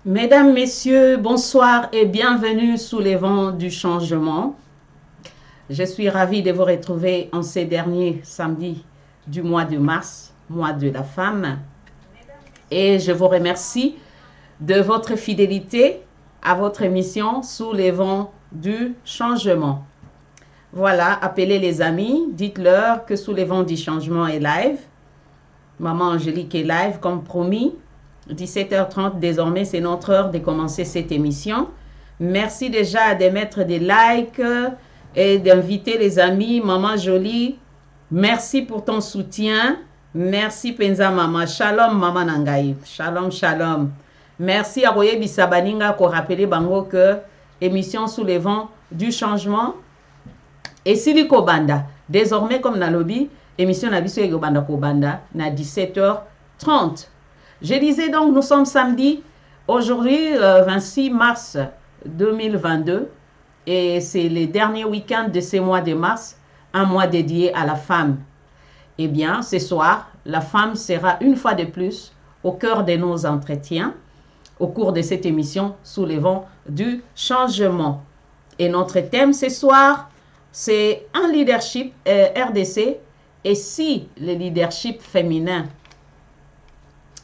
Mesdames, Messieurs, bonsoir et bienvenue sous les vents du changement. Je suis ravie de vous retrouver en ces derniers samedis du mois de mars, mois de la femme. Et je vous remercie de votre fidélité à votre émission sous les vents du changement. Voilà, appelez les amis, dites-leur que sous les vents du changement est live. Maman Angélique est live comme promis. 17h30 désormais, c'est notre heure de commencer cette émission. Merci déjà de mettre des likes et d'inviter les amis. Maman Jolie, merci pour ton soutien. Merci Penza Mama. Shalom Maman Nangaï. Shalom, shalom. Merci à Roye Bissabaninga pour rappeler Bango que émission sous les vents du changement. Et Siliko Banda. Désormais, comme dans le lobby, émission Nabiso et Banda Kobanda, na 17h30. Je disais donc, nous sommes samedi, aujourd'hui, 26 mars 2022, et c'est le dernier week-end de ce mois de mars, un mois dédié à la femme. Eh bien, ce soir, la femme sera une fois de plus au cœur de nos entretiens, au cours de cette émission sous les vents du changement. Et notre thème ce soir, c'est un leadership RDC, et si le leadership féminin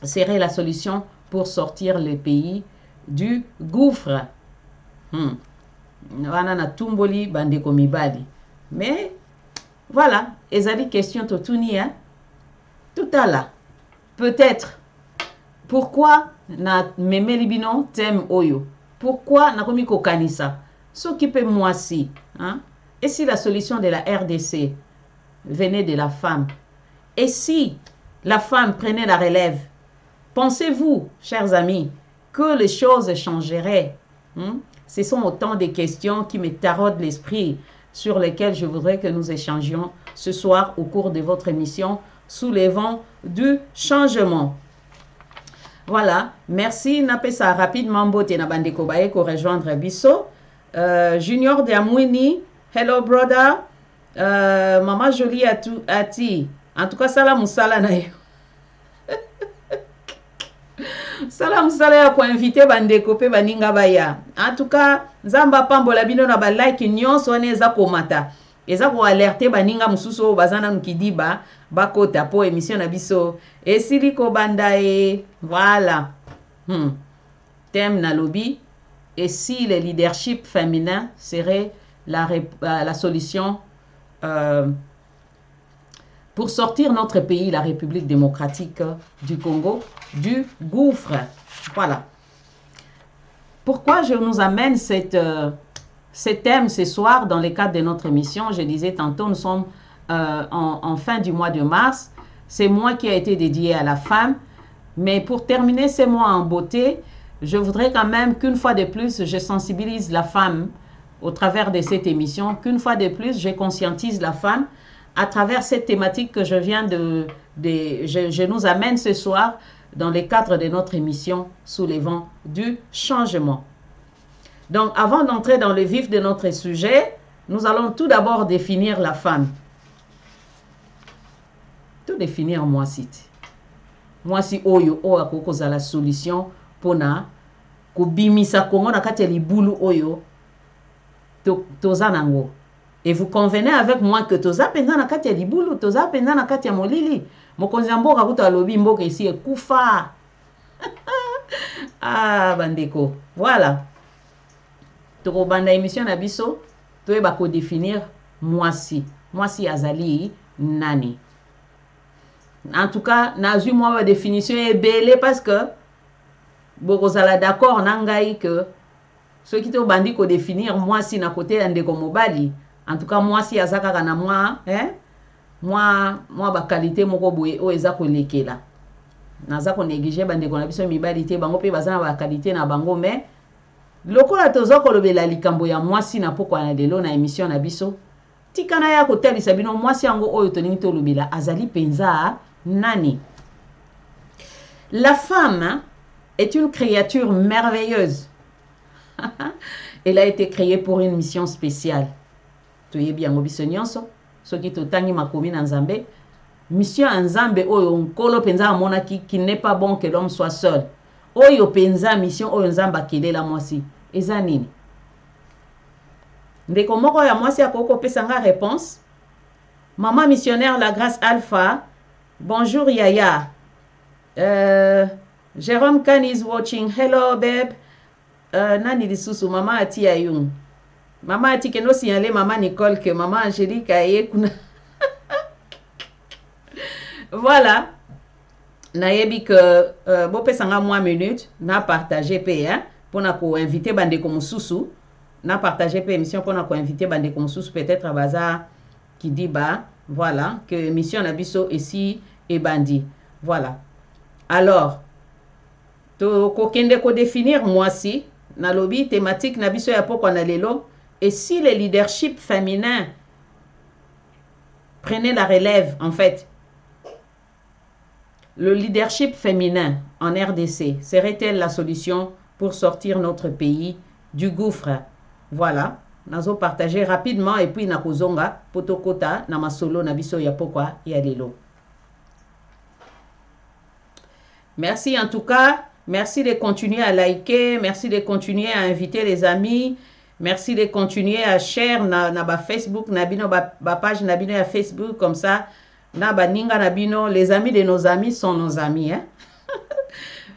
serait la solution pour sortir le pays du gouffre. Mais voilà, ezali question totuni hein. Tout à l'heure. Peut-être pourquoi na memeli bino thème oyo. Pourquoi na komi kokanisa s'occuper moi si hein? Et si la solution de la RDC venait de la femme? Et si la femme prenait la relève? Pensez-vous, chers amis, que les choses changeraient? Ce sont autant de questions qui me taraudent l'esprit, sur lesquelles je voudrais que nous échangions ce soir au cours de votre émission sous les vents du changement. Voilà, merci. Napesa rapidement bote na bandeko baye ko rejoindre biso. Junior de Amwini, hello brother. Maman Jolie ati. En tout cas, salam musala na yo. Salam ya ko inviter bandeko pe baninga baya. En tout cas, nzamba pambola bino na ba like nyonso wana eza komata. Eza ko alerter baninga mususu bazana nkidiba bakota po émission na biso. Esili ko banda e voilà. Thème na lobby. Et si le leadership féminin serait la solution pour sortir notre pays, la République démocratique du Congo, du gouffre. Voilà. Pourquoi je nous amène ce thème ce soir dans le cadre de notre émission? Je disais tantôt, nous sommes en fin du mois de mars. C'est mois qui a été dédié à la femme. Mais pour terminer ce mois en beauté, je voudrais quand même qu'une fois de plus, je sensibilise la femme au travers de cette émission. Qu'une fois de plus, je conscientise la femme à travers cette thématique que je viens je nous amène ce soir dans le cadre de notre émission sous les vents du changement. Donc, avant d'entrer dans le vif de notre sujet, nous allons tout d'abord définir la femme. Tout définir moi si. Moi si oyo akoko za la solution pona ko bimisa kongo na kati libulu oyo tozanango. Et vous convenez avec moi que toza penza na kati ya libulu, toza penza na kati ya molili. Mokonzi mboka kuta lobi mboka ici ekufa. Ah bandeko. Voilà. Toko banda émission na biso, toyeba ko définir mwasi. Mwasi azali nani. En tout cas, nazu moi ma définition est belle parce que bokozala d'accord nangai que ceux qui te bandi ko définir mwasi na côté ndeko mobali. En tout cas, moi, si azaka kana moi, moi ba qualité moko boye o eza ko lekela. Naza ko négliger bandeko na biso mibali te bango pe bazana ba qualité na bango mais lokola tozo ko lobela likambo ya moi si na poko na delo na émission na biso. Tikana ya ko telisa bino moi si yango oyo toningi to lobela azali penza nani. La femme est une créature merveilleuse. Elle a été créée pour une mission spéciale. Tu es bien, Obiso Nyonso, ce qui te tangi ma commune en Zambé. Mission en Zambé, oyo nkolo penza amona qui n'est pas bon que l'homme soit seul. Oyo penza mission oyo nzamba kele la mwasi. Eza nini? Ndeko moko ya mwasi akoko pesanga réponse. Maman missionnaire La Grâce Alpha. Bonjour Yaya. Jérôme Khan is watching. Hello babe. Nani lisusu mama ati ayung. Mama ati keno signalé maman Nicole que maman Angélique aye kuna. Voilà. Nayebi que bope sanga moi minute na partager pe hein pour na ko inviter bande ko mususu na partager pe émission pour na ko inviter bande ko mususu peut-être à bazar qui dit bah voilà que émission na biso ici et bandi. Voilà. Alors to ko kende ko définir moi si na lobby thématique na biso ya poko na lelo et si le leadership féminin prenait la relève en fait. Le leadership féminin en RDC serait-elle la solution pour sortir notre pays du gouffre? Voilà, nazo partager rapidement et puis nakozonga potokota na masolo na biso ya pokwa ya lelo. Merci en tout cas, merci de continuer à liker, merci de continuer à inviter les amis, merci de continuer à share na ba Facebook, na bino ba page na bino ya Facebook comme ça. Na baninga na bino, les amis de nos amis sont nos amis, hein?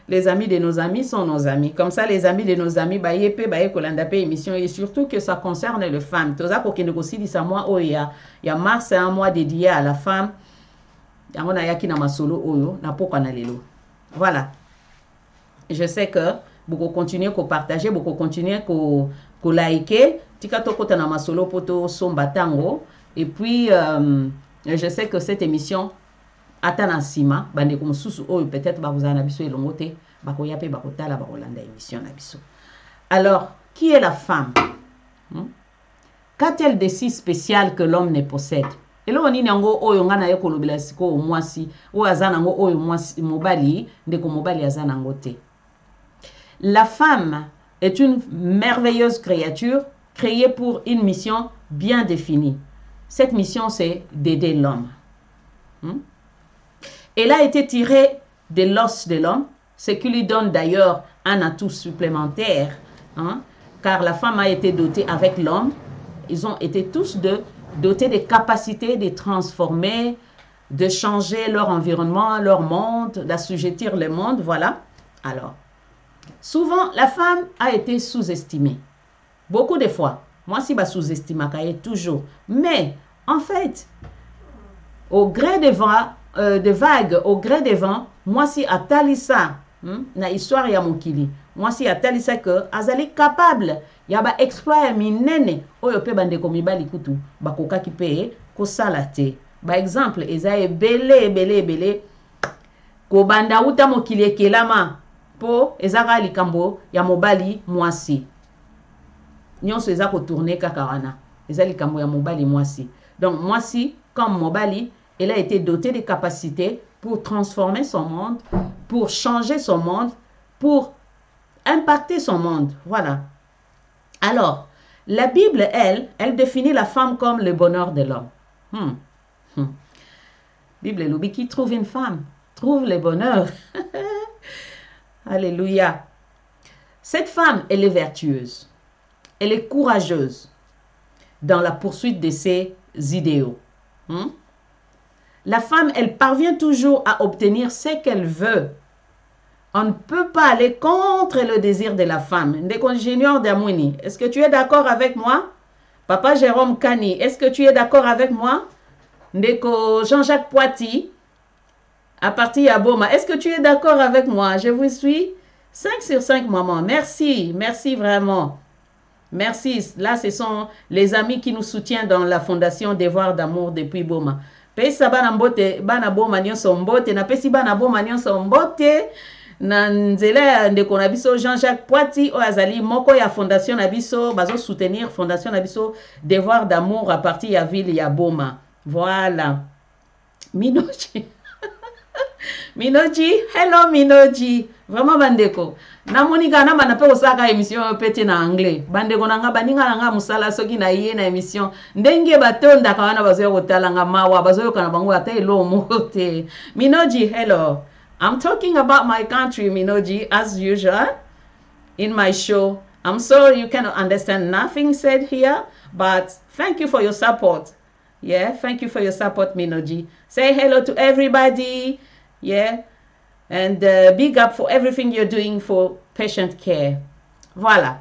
Les amis de nos amis sont nos amis. Comme ça, les amis de nos amis, bah yepe, bah yekolanda pe émission et surtout que ça concerne les femmes. Toza ko kende ko sidi sa mois oh ya mars c'est un mois dédié à la femme. Yango na yaki na masolo oyo na poko na lelo. Voilà. Je sais que beaucoup continuer ko partager, beaucoup continuer ko liker, tika to kota na masolo poto somba tango et puis je sais que cette émission atana sima bande ko mususu oyo peut-être ba vous en abiso elongo te ba ko yape ba ko tala ba ko landa émission na biso. Alors, qui est la femme? Qu'a-t-elle de si spécial que l'homme ne possède? Elo nini yango oyo ngana ye kolobela siko mwasi o azana ngo oyo mwasi mobali ndeko mobali azana ngo te. La femme est une merveilleuse créature créée pour une mission bien définie. Cette mission, c'est d'aider l'homme. Elle a été tirée de l'os de l'homme, ce qui lui donne d'ailleurs un atout supplémentaire, hein, car la femme a été dotée avec l'homme. Ils ont été tous dotés de capacités de transformer, de changer leur environnement, leur monde, d'assujettir le monde, voilà. Alors, souvent, la femme a été sous-estimée. Beaucoup de fois. Moi, si je sous-estime, toujours. Mais, en fait, au gré des vagues, au gré des vents, moi, si à Talissa, na histoire ya mokili, moi, si à Talissa que, azali capable, ya ba exploit minene, oyo pe bande komibali kutu, ba koka ki pe, ko salate. Par exemple, ezae belé, ko banda uta mokili ekelama, po ezaka likambo ya mobali mwasi. Nyonso eza ko tourner kaka wana ezali kambo ya mobali mwasi. Donc mwasi comme mobali, elle a été dotée de capacités pour transformer son monde, pour changer son monde, pour impacter son monde. Voilà. Alors, la Bible, elle définit la femme comme le bonheur de l'homme. Bible loubi qui trouve une femme, trouve le bonheur. Alléluia. Cette femme, elle est vertueuse. Elle est courageuse dans la poursuite de ses idéaux. La femme, elle parvient toujours à obtenir ce qu'elle veut. On ne peut pas aller contre le désir de la femme. Est-ce que tu es d'accord avec moi? Papa Jérôme Kani, est-ce que tu es d'accord avec moi? Ndeko Jean-Jacques Poiti, à partir à Boma, est-ce que tu es d'accord avec moi? Je vous suis. 5 sur 5, maman. Merci, merci vraiment. Merci. Là, ce sont les amis qui nous soutiennent dans la Fondation Devoir d'amour depuis Boma. Pesa bana mbote, bana Boma nyonso mbote, na pesi bana Boma nyonso mbote, na nzela ndeko na biso Jean-Jacques Poiti, o azali moko ya Fondation na biso, bazo soutenir Fondation na biso Devoir d'amour à partir ya ville ya Boma. Voilà. Minoche. Minoji, hello Minoji. Vraiment bandeko. Na monika na bana pe osaka émission pete na anglais. Bandeko nanga baninga nanga musala soki na ye na émission. Ndenge batonda ka wana bazoyo kotala nga mawa bazoyo kana bango ata elo mote. Minoji, hello. I'm talking about my country, Minoji, as usual in my show. I'm sorry you cannot understand nothing said here, but thank you for your support. Yeah, thank you for your support, Minoji. Say hello to everybody. Yeah, and big up for everything you're doing for patient care. Voilà.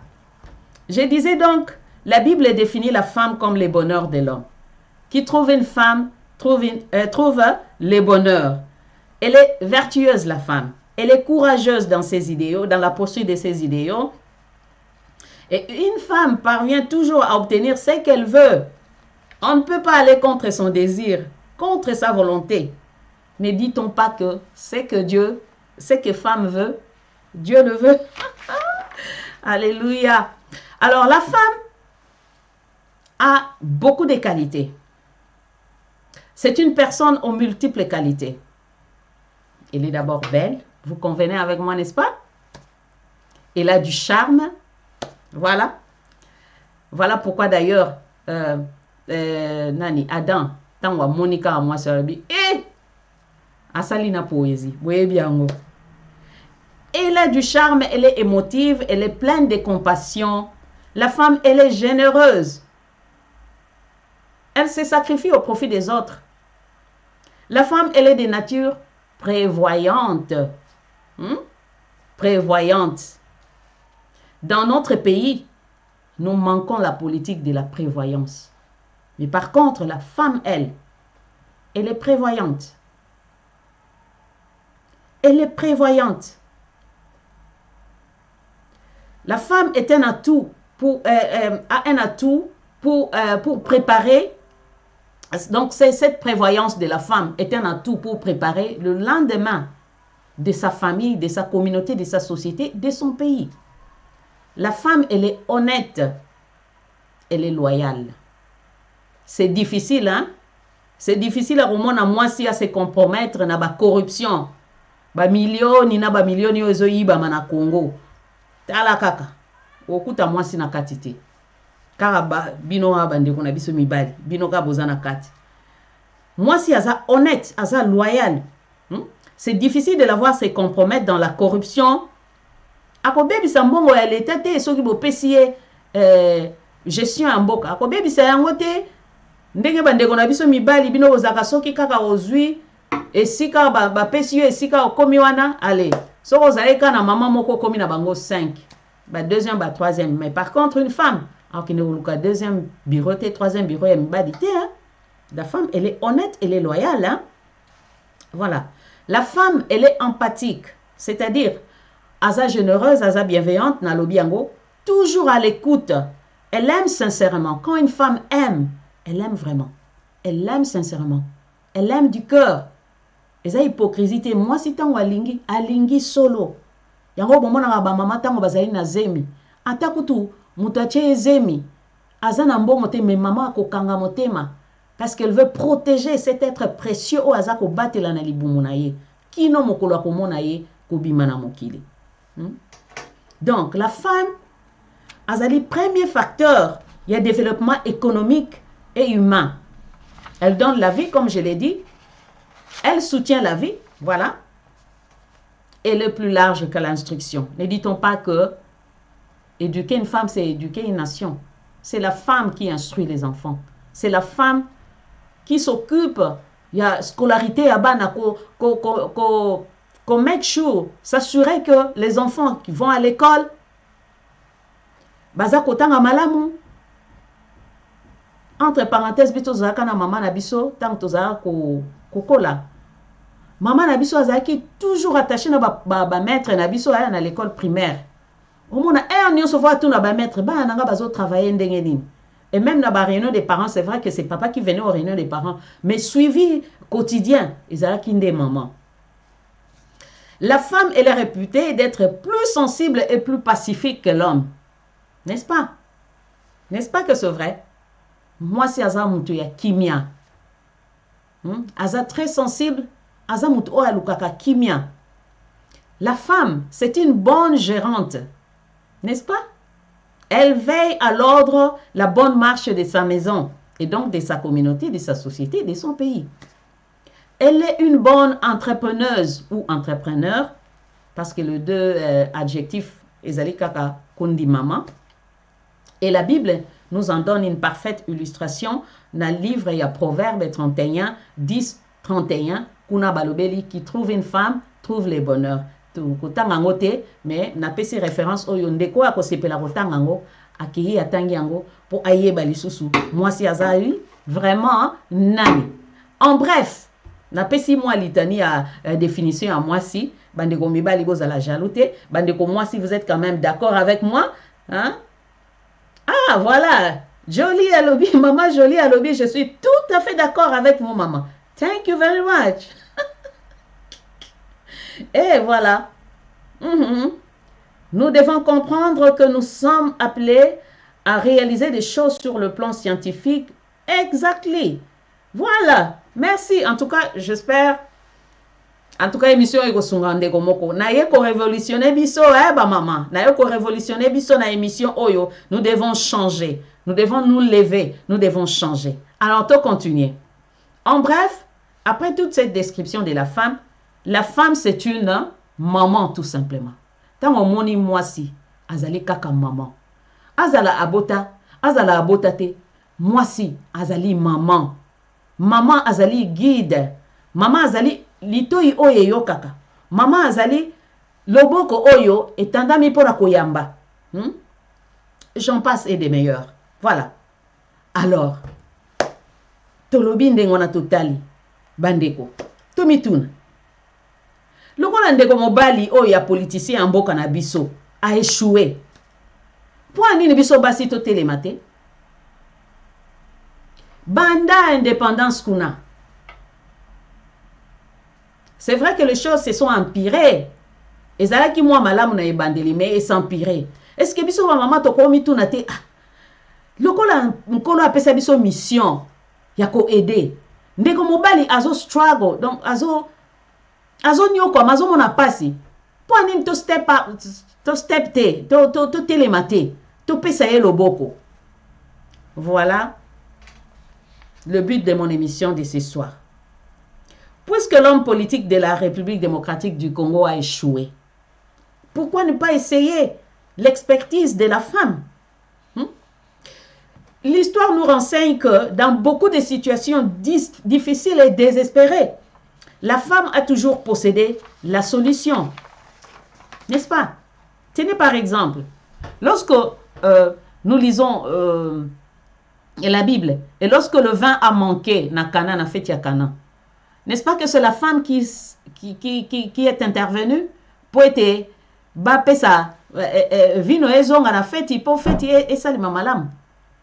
Je disais donc, la Bible définit la femme comme le bonheur de l'homme. Qui trouve une femme, trouve le bonheur. Elle est vertueuse, la femme. Elle est courageuse dans ses idéaux, dans la poursuite de ses idéaux. Et une femme parvient toujours à obtenir ce qu'elle veut. On ne peut pas aller contre son désir, contre sa volonté. Ne dit-on pas que c'est que Dieu, c'est que femme veut, Dieu le veut. Alléluia. Alors la femme a beaucoup de qualités. C'est une personne aux multiples qualités. Elle est d'abord belle, vous convenez avec moi, n'est-ce pas? Elle a du charme. Voilà. Voilà pourquoi d'ailleurs, Nani, Adam, Tangwa, Monica, moi, Sarabi, et Asalina Poésie, elle a du charme, elle est émotive, elle est pleine de compassion. La femme, elle est généreuse. Elle se sacrifie au profit des autres. La femme, elle est de nature prévoyante. Prévoyante. Dans notre pays, nous manquons la politique de la prévoyance. Mais par contre, la femme, elle est prévoyante. Elle est prévoyante. La femme est un atout a un atout pour préparer. Donc, cette prévoyance de la femme est un atout pour préparer le lendemain de sa famille, de sa communauté, de sa société, de son pays. La femme, elle est honnête. Elle est loyale. C'est difficile, hein? C'est difficile à remonter à moi si à se compromettre dans la corruption. Ba millions ozo yiba mana Congo. Tala kaka. Okuta moi si na katite. Kara bino abande kuna biso mibali. Bino ka bozana kati. Moi si aza honnête, aza loyal. C'est difficile de la voir se compromettre dans la corruption. Akobebi sambongo ya l'état te soki bo pesie gestion en mboka. Akobebi sa yango te ndenge bandeko na biso mibali bino ozaka soki kaka ozwi esika ba pesi yo esika okomi wana allez. Soko ozaleka na maman moko komi na bango 5. Ba deuxième ba troisième. Mais par contre une femme, alors qu'il ne oluka deuxième bureau te troisième bureau ya mibali te hein. La femme elle est honnête, elle est loyale hein. Voilà. La femme elle est empathique, c'est-à-dire aza généreuse, aza bienveillante, na lobiango, toujours à l'écoute. Elle aime sincèrement. Quand une femme aime, elle aime vraiment. Elle aime sincèrement. Elle aime du cœur. Et ça hypocrisie, moi si tango alingi solo. Yango bomona ba mama tango bazali na zemi. Atakutu mutache zemi. Aza na mbongo te mais maman akokanga motema parce qu'elle veut protéger cet être précieux o aza ko batela na libumu na ye. Kino mokolo akomona ye ko bimana mokili. Donc, la femme a le premier facteur, il y a développement économique et humain. Elle donne la vie, comme je l'ai dit. Elle soutient la vie, voilà. Elle est plus large que l'instruction. Ne dit-on pas que éduquer une femme, c'est éduquer une nation. C'est la femme qui instruit les enfants. C'est la femme qui s'occupe. Il y a scolarité à bana qu'on make sure, s'assurer que les enfants qui vont à l'école, baza kotanga malamu. Entre parenthèses, bito zaka na mama na biso, tant tozaka kokola. Maman na biso azaki toujours attaché na ba maître na biso à l'école primaire. Au moins on y se voit tout na ba maître, ba nanga bazo travailler ndenge nini. Et même dans la réunion des parents, c'est vrai que c'est papa qui venait aux réunions des parents, mais suivi quotidien, ils azaki ndé maman. La femme, elle est réputée d'être plus sensible et plus pacifique que l'homme. N'est-ce pas? N'est-ce pas que c'est vrai? Moi, c'est Aza Moutou ya Kimia. Aza très sensible azamut o alukaka kimia. La femme, c'est une bonne gérante, n'est-ce pas? Elle veille à l'ordre, la bonne marche de sa maison et donc de sa communauté, de sa société, de son pays. Elle est une bonne entrepreneuse ou entrepreneur parce que les deux adjectifs, ezali kaka kundi mama. Et la Bible nous en donne une parfaite illustration dans le livre, il y a Proverbe 31, 10, 31, kuna balobeli qui trouve une femme, trouve le bonheur. Kotanga ngote, mais na pesi référence oyo ndeko akosepela kotanga ngo, akiyi atangi yango pour ayeba lisusu. Moi si azali vraiment nani. En bref, na pesi moi litani à définition à moi si bandeko mibali bozala jaloute, bandeko moi si vous êtes quand même d'accord avec moi, hein? Ah, voilà. Jolie Alobi, maman Jolie Alobi, je suis tout à fait d'accord avec vous, maman. Thank you very much. Et voilà. Nous devons comprendre que nous sommes appelés à réaliser des choses sur le plan scientifique. Exactly. Voilà. Merci. En tout cas, j'espère. En tout cas, émission eko sungande komoko. Na ye ko révolutionner biso ba maman. Na ye ko révolutionner biso na émission oyo. Nous devons changer. Nous devons nous lever. Nous devons changer. Alors, on continue. En bref, après toute cette description de la femme c'est une maman tout simplement. Tant on moni moi si azali kaka maman. Azala abota te. Moi si azali maman. Maman azali guide. Maman azali litoi oyo yokaka. Maman azali loboko oyo etandami pona koyamba. J'en passe et des meilleurs. Voilà. Alors, tolobi ndengo na totali bandeko. Tomituna. Lokola ndeko mobali oyo ya politicien ya mboka na biso a échoué. Pour nini biso basi to telemate? Banda indépendance kuna. C'est vrai que les choses se sont empirées. Et ça qui moi malamu na ebandeli mais s'empirer. Est-ce que biso ba maman to komi tuna te lokola nkolo apesa biso mission ya ko aider. Ndeko mobali azo struggle donc azo nyoko mazo mona pasi. Po nini to step te to telemate to pesa ye loboko. Voilà le but de mon émission de ce soir. Puisque l'homme politique de la République démocratique du Congo a échoué, pourquoi ne pas essayer l'expertise de la femme? L'histoire nous renseigne que dans beaucoup de situations difficiles et désespérées, la femme a toujours possédé la solution. N'est-ce pas? Tenez par exemple, lorsque nous lisons la Bible, et lorsque le vin a manqué, na Cana, na fête ya Cana, n'est-ce pas que c'est la femme qui est intervenue pour être bapesa vino ezonga na fête pour fête et ça les mamalam.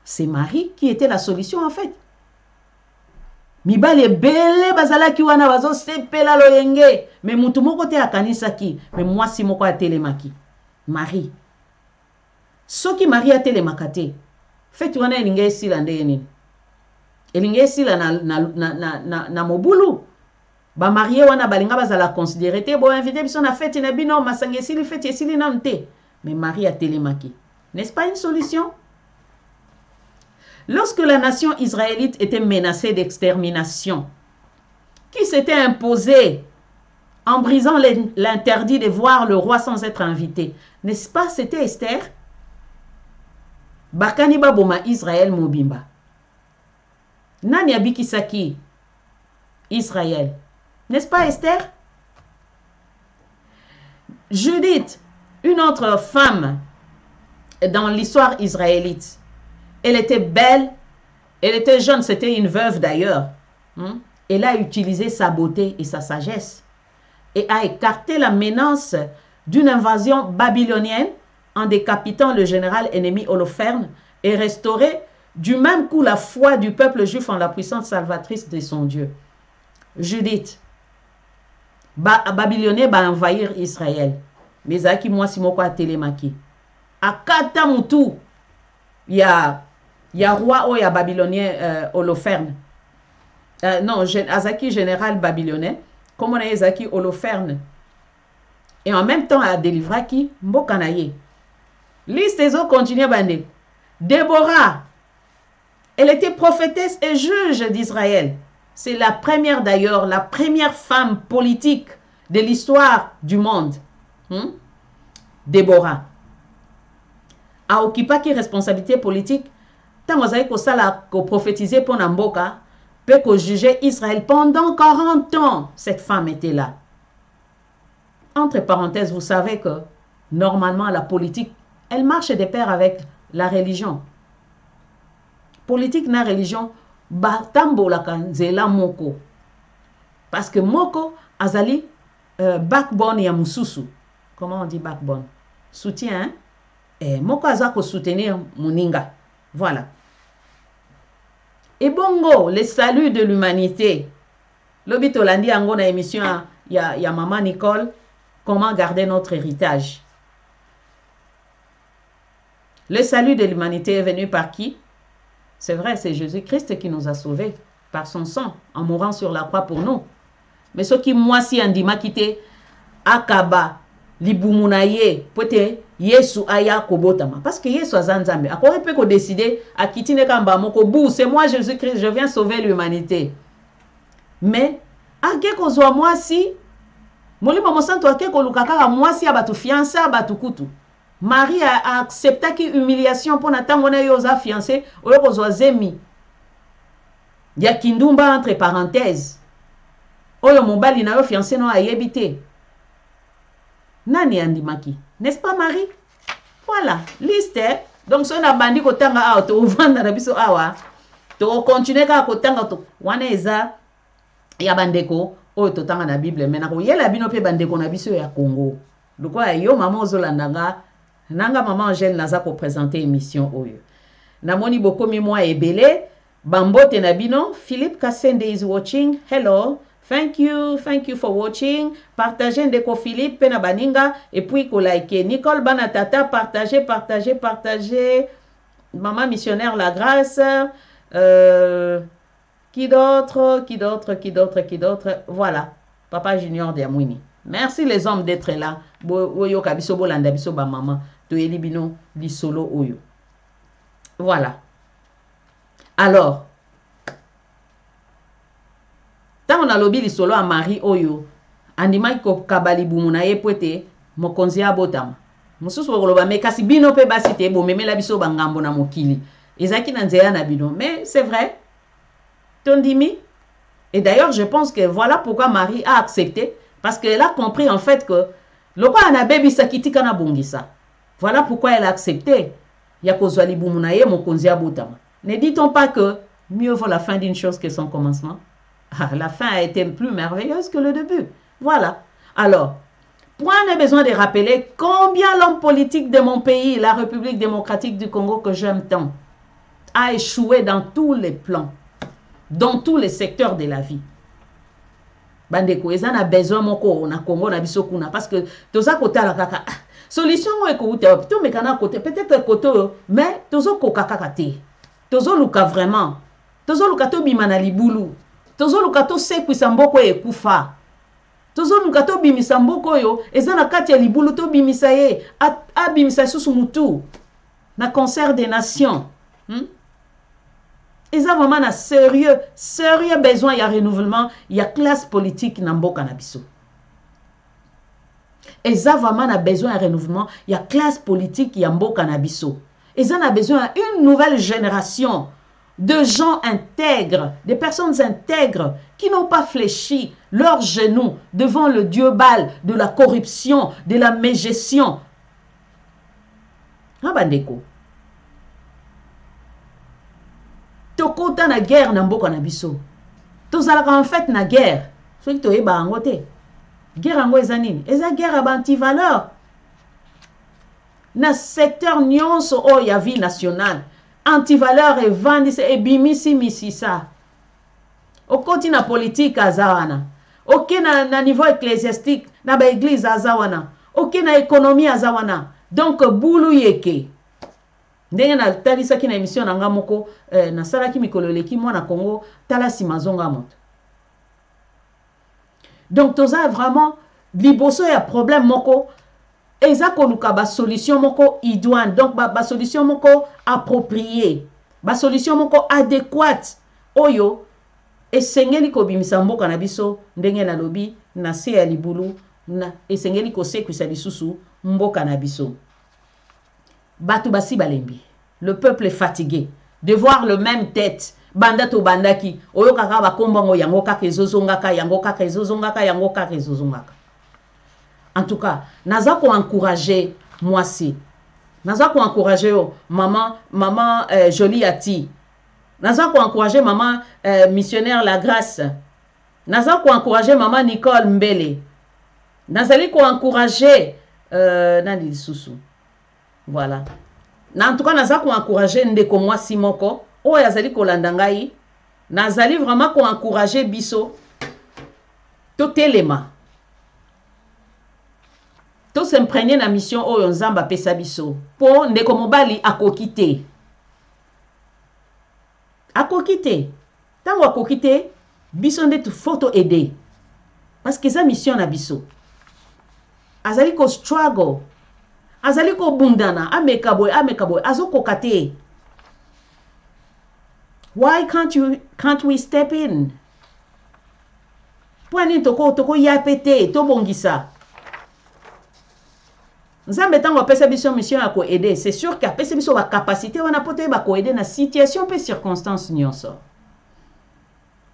C'est Marie qui était la solution en fait. Mibale bele bazala ki wana bazo sepela loyenge mais mutu moko te akanisa ki mais moi si moko atelemaki. Marie. Soki Marie atelemaka te. Fête wana elinga esila ndeni. Elinga esila na mobulu. Ba marié wana balinga bazala considérer te bo invité biso na fête na bino masanga esili fête esili na nte. Mais Marie atelemaki. N'est-ce pas une solution? Lorsque la nation israélite était menacée d'extermination, qui s'était imposé en brisant l'interdit de voir le roi sans être invité, n'est-ce pas? C'était Esther. Bakani baboma Israël mobimba. Nani abikisaki Israël. N'est-ce pas Esther? Judith, une autre femme dans l'histoire israélite. Elle était belle, elle était jeune, c'était une veuve d'ailleurs. Elle a utilisé sa beauté et sa sagesse et a écarté la menace d'une invasion babylonienne en décapitant le général ennemi Holoferne et restauré du même coup la foi du peuple juif en la puissance salvatrice de son Dieu. Judith, Babylonien va envahir Israël. Mais Zaki moi si moko a télémaki. Akata mutu ya roi ou ya babylonien Holoferne. Non, Azaki général babylonais comme on a Ezaki Holoferne. Et en même temps, à délivrer qui Mbokanaye. Liste des autres continue bande. Déborah, elle était prophétesse et juge d'Israël. C'est la première d'ailleurs, la première femme politique de l'histoire du monde. Déborah. A occupé qui responsabilité politique. Tant que vous avez prophétisé pour Namboka, peut que juger Israël pendant 40 ans. Cette femme était là. Entre parenthèses, vous savez que normalement la politique, elle marche de pair avec la religion. Politique na religion, batambolaka nzela moko. Parce que moko azali backbone ya mususu. Comment on dit backbone? Soutien. Moko azako soutenir moninga. Voilà. Et bongo, le salut de l'humanité. Lobito landi ango na émission ya Maman Nicole, comment garder notre héritage. Le salut de l'humanité est venu par qui? C'est vrai, c'est Jésus-Christ qui nous a sauvés par son sang, en mourant sur la croix pour nous. Mais ce qui moi si andima kite akaba libumunaye pote Yesu aya kobotama parce que Yesu azanzambe akore peut ko décider à kitine kamba moko bou c'est moi Jésus-Christ je viens sauver l'humanité. Mais ake ko zo moi si molimo mosanto ake ko lukaka moi si abatu fiança abatu kutu. Marie a accepté qui humiliation pour n'attendre on a yosa fiancé oyo ko zo zemi. Ya kindumba entre parenthèses. Oyo mobali na yo fiancé no ayebite. Nani andimaki? N'est-ce pas Marie? Voilà, liste. Donc si on a bandi kotanga awa to vanda na biso awa to continuer ka kotanga to wana eza ya bandeko oyo totanga na Bible mena ko yela bino pe bandeko na biso ya Congo. Lokwa yo mama ozolandanga nanga maman Angèle naza ko présenter émission oyo. Na moni bokomi moi ebele bambote na bino. Philippe Kassende is watching. Hello. Thank you for watching. Partagez Ndeko Philippe Pena Baninga et puis ko like. Nicole Banatata, partagez. Maman missionnaire La Grâce. Qui d'autre? Voilà. Papa Junior de Amouini. Merci les hommes d'être là. Oyo kabiso bolanda biso ba maman. To elibino di solo oyo. Voilà. Alors, on a lobby solo à Marie Oyo. Andima ko kabali bumuna ye poete mokonzi abotama. Mususu koloba me kasi bino pe basite bo memela biso bangambo na mokili. Ezaki na nzeya na bino. Mais c'est vrai. Tondimi. Et d'ailleurs, je pense que voilà pourquoi Marie a accepté. Parce qu'elle a compris en fait que loko ana baby sakiti kana bongisa. Voilà pourquoi elle a accepté. Yakozwali bumuna ye mokonzi abotama. Ne dit-on pas que mieux vaut la fin d'une chose que son commencement? La fin a été plus merveilleuse que le début. Voilà. Alors, point n'est besoin de rappeler combien l'homme politique de mon pays, la République démocratique du Congo que j'aime tant, a échoué dans tous les plans, dans tous les secteurs de la vie. Bandeko, ezana a besoin moko na Congo na biso kuna parce que toza kota la kaka solution mo ekoute to mekana côté peut-être côté mais tozo kokaka kate. Tozo luka vraiment. Tozo luka to bimana libulu. Tozo lukato sekwisa mboko ekufa. Tozo lukato bimisa mboko yo ezana kati ya libulu to bimisa ye abimisa susu mutu na concert des nations. Eza vraiment na sérieux besoin ya renouvellement ya classe politique na mboka na biso. Eza vraiment na besoin ya renouvellement ya classe politique ya mboka na biso. Eza na besoin une nouvelle génération de gens intègres, des personnes intègres qui n'ont pas fléchi leurs genoux devant le dieu Baal de la corruption, de la mégestion. Abandeko. Tokota na guerre na mboka na biso. Tozalaka en fait na guerre. Soki toyeba yango te. Guerre yango eza nini? Eza guerre ba anti-valeur. Na secteur nyonso o ya vie nationale. Antivaleur et vandis et bimisi misisa. Okoti na politique azawana. Ok na niveau ecclésiastique na ba église azawana. Ok na économie azawana. Donc boulou yeke. Ndenge na talisa ki na émission na ngamoko na salaki mikolo leki mwana Congo tala simazonga moto. Donc toza vraiment liboso ya problème moko eza koluka ba solution moko idoine, donc ba solution moko appropriée, ba solution moko adéquate oyo esengeli kobimisa mboka na biso ndenge na lobi na se ya libulu na esengeli kosekwisa lisusu mboka na biso. Batu basi balembi, le peuple est fatigué de voir le même tête banda to bandaki oyo kaka bakombango yango kaka ezozongaka yango kaka ezozongaka yango kaka ezozongaka. En tout cas, naza ko encourager moi si. Naza ko encourager maman Jolie Ati. Naza ko encourager maman missionnaire La Grâce. Naza ko encourager maman Nicole Mbele. Nazali ko encourager nani lisusu. Voilà. En tout cas, naza ko encourager ndeko moi si moko o yazali ko landa ngai. Nazali vraiment ko encourager biso to telema. To s'imprégner na mission oyo nzamba pesa biso po ndeko mobali akokite. Akokite. Tango akokite, biso nde faut aider. Parce que sa mission na biso. Azali ko struggle. Azali ko bundana, amekaboy, azo kokate. Why can't we step in? Pwani toko yapete, to bongisa. Nzambe tango apesa biso mission ya ko aider, c'est sûr que apesa biso ba capacité wana pote ba ko aider na situation pe circonstance nyonso.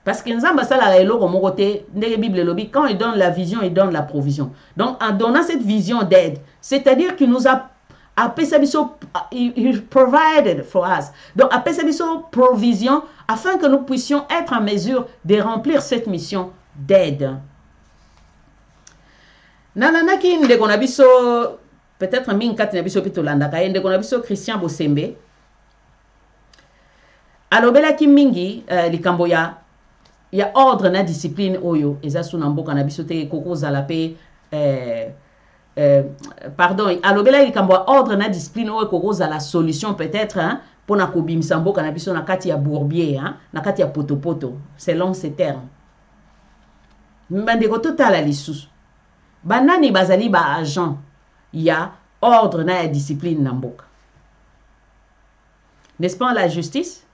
Parce que nzamba sala la eloko moko te, ndenge Bible lobi, quand il donne la vision, il donne la provision. Donc en donnant cette vision d'aide, c'est-à-dire qu'il nous a apesa biso, il provided for us. Donc apesa biso provision afin que nous puissions être en mesure de remplir cette mission d'aide. Nananaki ndeko na biso peut-être minkati na biso pito landa ka ndeko na biso Christian Bosembe alobela ki mingi likambo ya ordre na discipline oyo eza suna mboka na biso te koko zala pe pardon alobela likambo ya ordre na discipline oyo koko zala solution peut-être hein pona kobimisa mboka na biso na kati ya bourbier hein na kati ya potopoto selon ces termes mbandeko totala lisusu banani bazali ba agent ya ordre na ya discipline na mboka. N'est-ce pas la justice?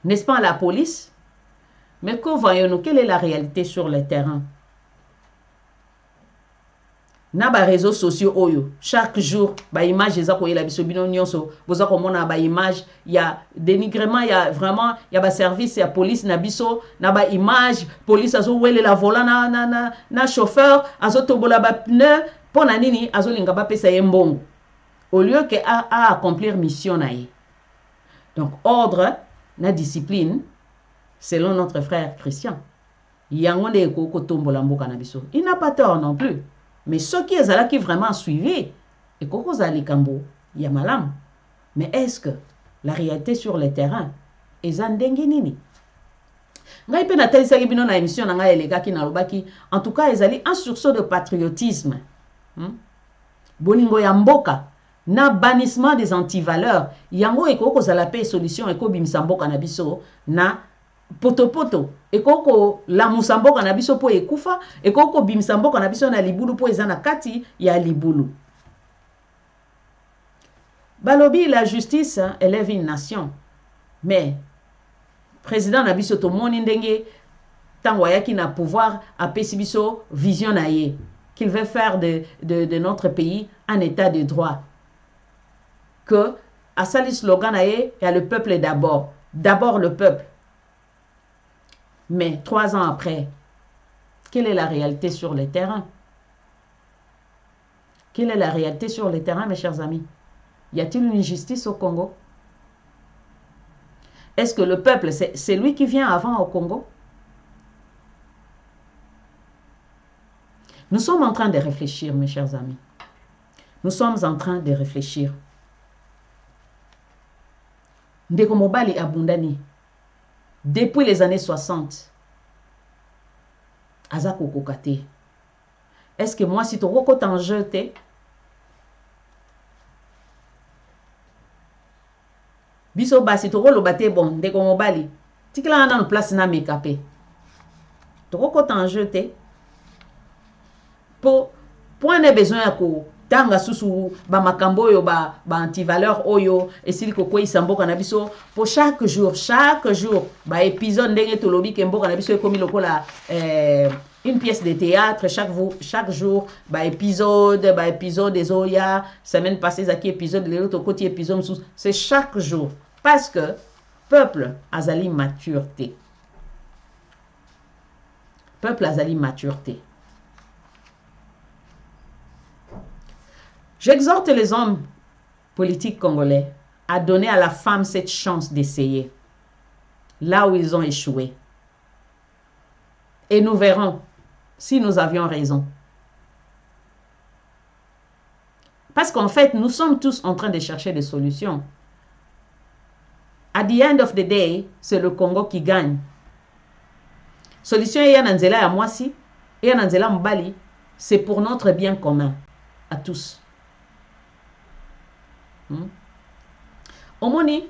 N'est-ce pas la police? Mais que voyons-nous? Quelle est la réalité sur le terrain? Na ba réseaux sociaux oyo chaque jour ba image eza ko yela biso bino nyonso boza ko mona ba image ya dénigrement ya vraiment ya ba service ya police na biso na ba image police azo wele la volant na chauffeur azo tobola ba pneu pona nini azo linga ba pesa ye mbongo au lieu que à accomplir mission na ye. Donc ordre na discipline selon notre frère Christian yango nde ko tombola mboka na biso. Il n'a pas tort non plus. Mais ceux qui est qui vraiment suivi, et koko zali kambo, ya malam. Mais est-ce que la réalité sur le terrain est zandengi nini? Ngai pe na telisa ki bino na émission na ngai elega ki na lobaki, en tout cas ezali un sursaut de patriotisme. Bolingo ya mboka na bannissement des antivaleurs, yango ekoko zala pe solution ekobimisa mboka na biso na poto ekoko la musamboka na biso po ekufa ekoko bimsamboka na biso na libulu po ezana kati ya libulu. Balobi la justice élève une nation. Mais président na biso to moni ndenge tango yaki na pouvoir apesi biso vision na ye qu'il veut faire de notre pays un état de droit. Que à sali slogan na ye y a le peuple d'abord le peuple. Mais 3 ans après, quelle est la réalité sur le terrain? Quelle est la réalité sur le terrain, mes chers amis? Y a-t-il une justice au Congo? Est-ce que le peuple, c'est lui qui vient avant au Congo? Nous sommes en train de réfléchir, mes chers amis. Nous sommes en train de réfléchir. Ndeko mobali abundani. Depuis les années 60, Azako Kokate. Est-ce que moi, si tu as en jeté, biso basi to lo bate bon de ko mobali tikila na place na mekapé to ko en jeté Pour un besoin à ko tanga susu ba makambo yo ba antivaleur oyo et s'il ko kwei sambo kanabiso pour chaque jour ba épisode ndenge tolobi ke mboka nabiso komi lokola une pièce de théâtre chaque jour ba épisode des oya semaine passée zaki épisode les autres côté épisode c'est chaque jour parce que peuple azali maturité J'exhorte les hommes politiques congolais à donner à la femme cette chance d'essayer là où ils ont échoué. Et nous verrons si nous avions raison. Parce qu'en fait, nous sommes tous en train de chercher des solutions. At the end of the day, c'est le Congo qui gagne. Solution Yananzela à Mwasi, Yananzela Mbali, c'est pour notre bien commun, à tous. Omoni,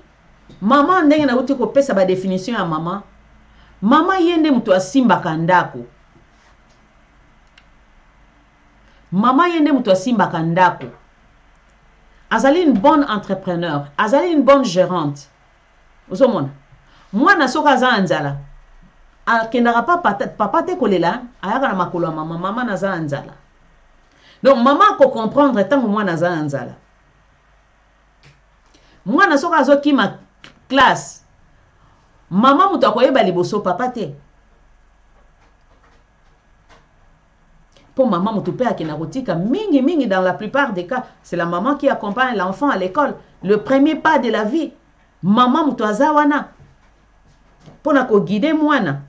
maman ndenge na uti ko pesa ba définition ya maman. Maman yende mutu asimbaka ndako. Maman yende mutu asimbaka ndako. Azali une bonne entrepreneur, azali une bonne gérante. Ozomona. Mwana soka za nzala. Akendaka papa te kolela, ayaka na makolo ya maman na za nzala. Donc maman ko comprendre tango mwana za nzala. Mwana soka azoki ma classe. Maman mutu akoyeba liboso papa te. Pour maman mutu pe akena kotika mingi dans la plupart des cas, c'est la maman qui accompagne l'enfant à l'école. Le premier pas de la vie. Maman mutu azawana. Pour na ko guider mwana.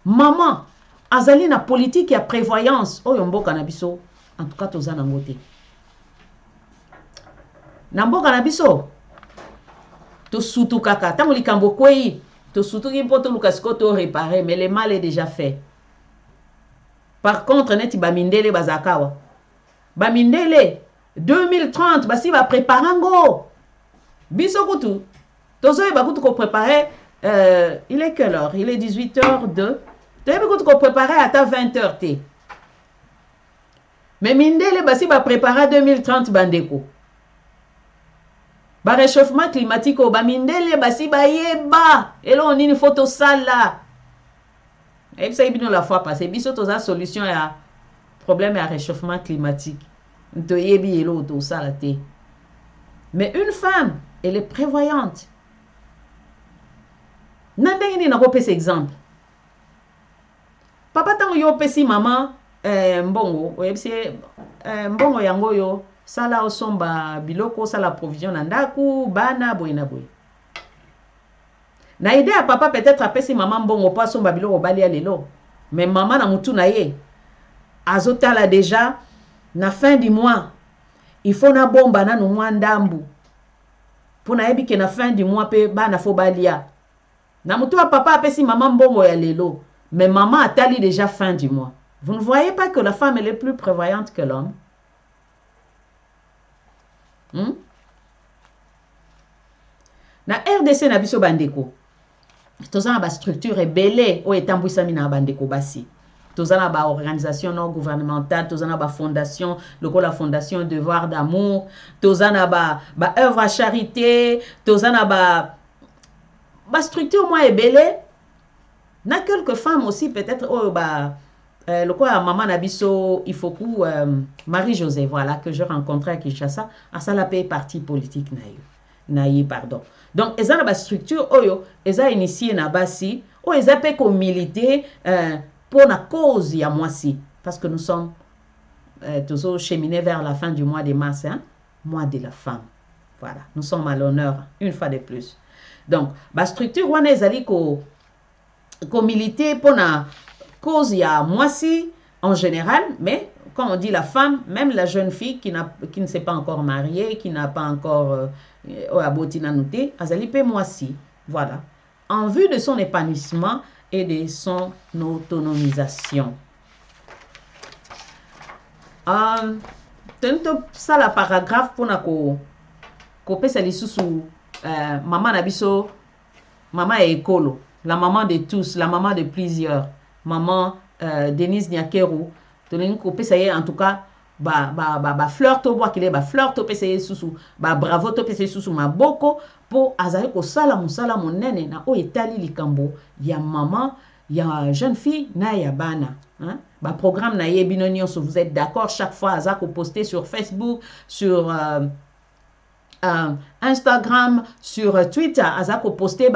Maman azali na politique ya prévoyance oyo mboka na biso en tout cas toza na ngote. Na mboka na biso to sutu kaka tango likambo kwei to sutu ki poto lukasko to réparer mais le mal est déjà fait. Par contre neti bamindele bazakawa. Bamindele 2030 basi ba préparango. Biso kutu tozo ba kutu ko préparer il est quelle heure? Il est 18h02. Tu as ko préparer à ta 20h t. Mais mindele basi ba préparer 2030 bandeko. Ba réchauffement climatique o ba mindele basi ba yeba. Et là on a une photo sale là. Et puis ça y la fois passée biso to za solution à problème à réchauffement climatique. To yebi elo to sale té. Mais une femme, elle est prévoyante. Nandenge ni nako pesa exemple. Papa tango yo pesi maman mbongo, oyebisi mbongo yango yo sala osomba biloko sala provision na ndaku bana boy na boy. Na idée à papa peut-être apesi maman mbongo pa somba biloko bali ya lelo. Mais maman na mutu na ye azotala déjà na fin du mois. Il faut na bomba na no ndambu. Pour na yebi ke na fin du mois pe bana fo balia. Na mutu wa papa apesi maman mbongo ya lelo. Mais maman a tali déjà fin du mois. Vous ne voyez pas que la femme elle est plus prévoyante que l'homme? Na RDC na biso bandeko. Tozana ba structure ebele o etambwisami na bandeko basi. Tozana ba organisation non gouvernementale, tozana ba fondation, lokola fondation Devoir d'amour, tozana ba œuvre à charité, tozana ba structure moi ebele. Na quelques femmes aussi peut-être le quoi maman nabiso il faut que Marie-Josée voilà que je rencontrais à Kinshasa à ça la paix parti politique naïe pardon. Donc eza na ba structure oyo eza initié na basi o eza pe ko militer pour la cause ya mwasi parce que nous sommes toujours cheminés vers la fin du mois de mars mois de la femme. Voilà, nous sommes à l'honneur une fois de plus. Donc ba structure wana ezali ko militer pour la cause ya mwasi en général, mais quand on dit la femme, même la jeune fille qui ne s'est pas encore mariée, qui n'a pas encore abotinanoté, azali pe mwasi, voilà, en vue de son épanouissement et de son autonomisation. Ça la paragraphe pour na ko pesa lisusu maman nabiso, maman ekolo. La maman de tous, la maman de plusieurs. Maman Denise Nyakeru tolingi kopesa ye en tout cas fleur to bois qu'il est fleur to pesa ye susu bravo to pesa ye susu maboko po azali kosala musala monene na o etali likambo ya maman ya jeune fille na ya bana hein? Programme na ye bino nyonso vous êtes d'accord chaque fois aza ko poster sur Facebook sur Instagram sur Twitter aza ko poster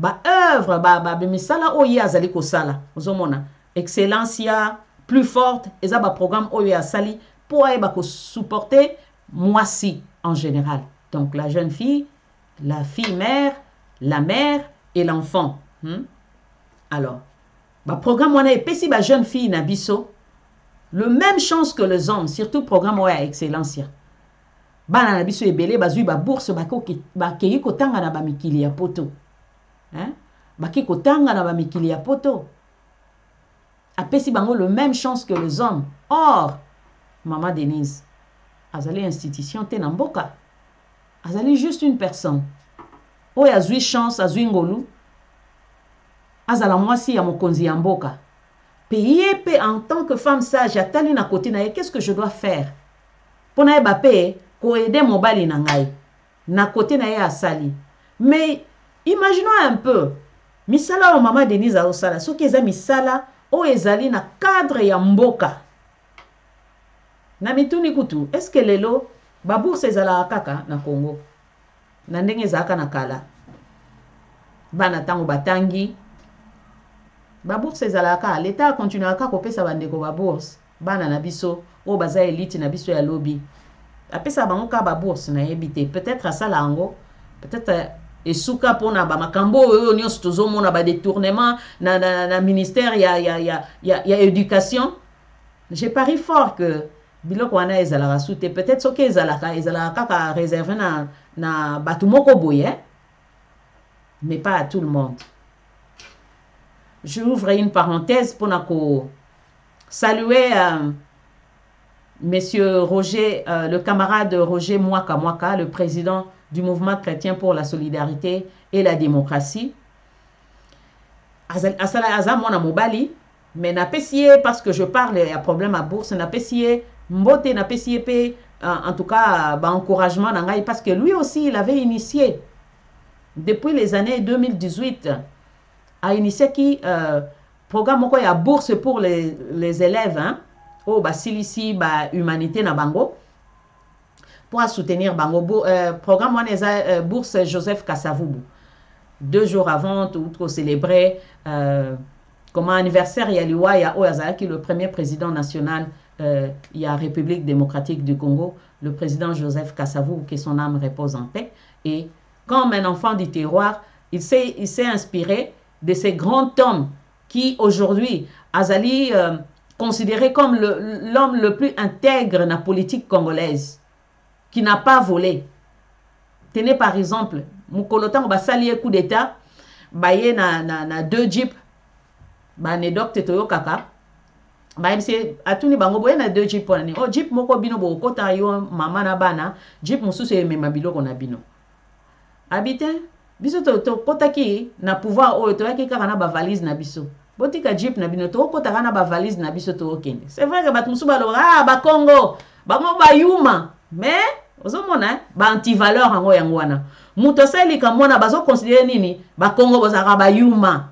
œuvre misala o ye azali kosala ozomona excellence ya plus forte eza programme o ye asali pour supporter moi si en général donc la jeune fille la fille mère la mère et l'enfant alors programme wana epesi jeune fille na biso le même chance que les hommes surtout programme oya excellence ya bana na biso ebele bazui bourse bakei kotanga na mikili ya poto hein bakei kotanga na mikili ya poto apesi bango le même chance que les hommes or maman Denise azali institution te na mboka azali juste une personne oyo azui chance azui ngolu azala mwasi ya mokonzi ya mboka payer pe en tant que femme sage atali na côté na ye qu'est-ce que je dois faire pour na yeba pe ko aider mobali na ngai na côté na ye asali mais imaginons un peu misala o maman Denise aosala soki eza misala o ezali na cadre ya mboka na mituni kutu est-ce que lelo bourse ezala kaka na Congo na ndenge ezalaka na kala bana tango batangi bourse ezalaka l'État continuaka kopesa bandeko bourse bana na biso o baza elite na biso ya lobby apesa bango ka bourse na yebite peut-être asala yango peut-être esuka pona makambo oyo nyonso tozomona détournement na ministère ya éducation j'ai pari fort que biloko wana ezalaka sute peut-être soki ezalaka kaka réservé na bato moko boye mais pas à tout le monde. J'ouvre une parenthèse pour saluer Monsieur Roger, le camarade Roger Mwaka, le président du mouvement chrétien pour la solidarité et la démocratie. Aza mwana mobali, mais n'a pas essayé parce que je parle il y a problème à bourse, n'a pas essayé mbote n'a pas essayé en tout cas encouragement parce que lui aussi il avait initié depuis les années 2018 a initié qui programme quoi ya bourse pour les élèves hein au basilisi humanité na bango pour soutenir bango programme wana bourse Joseph Kasavubu 2 jours avant tout célébrer comme anniversaire ya liwa ya Oyazaki le premier président national il y a République démocratique du Congo le président Joseph Kasavubu que son âme repose en paix et comme un enfant du terroir il s'est inspiré de ces grands hommes qui aujourd'hui Azali considéré comme l'homme le plus intègre dans la politique congolaise qui n'a pas volé. Tenez par exemple Mukolotan va salier coup d'état baye na 2 jeeps banedok tetoyo kaka ba MC atuni bango boye na 2 jeeps pona ni o jeep moko bino bo kota yo mama na bana jeep mususu emema biloko na bino habite biso to kotaki na pouvoir oyo to yaki kaka na ba valise na biso botika jeep na bino to kotaka na ba valise na biso to okende c'est vrai que bat musu ba lo ba Congo bango ba yuma mais ozomona ba anti-valeur yango yango wana muto sali kamona bazo considérer nini ba Congo bozaka ba yuma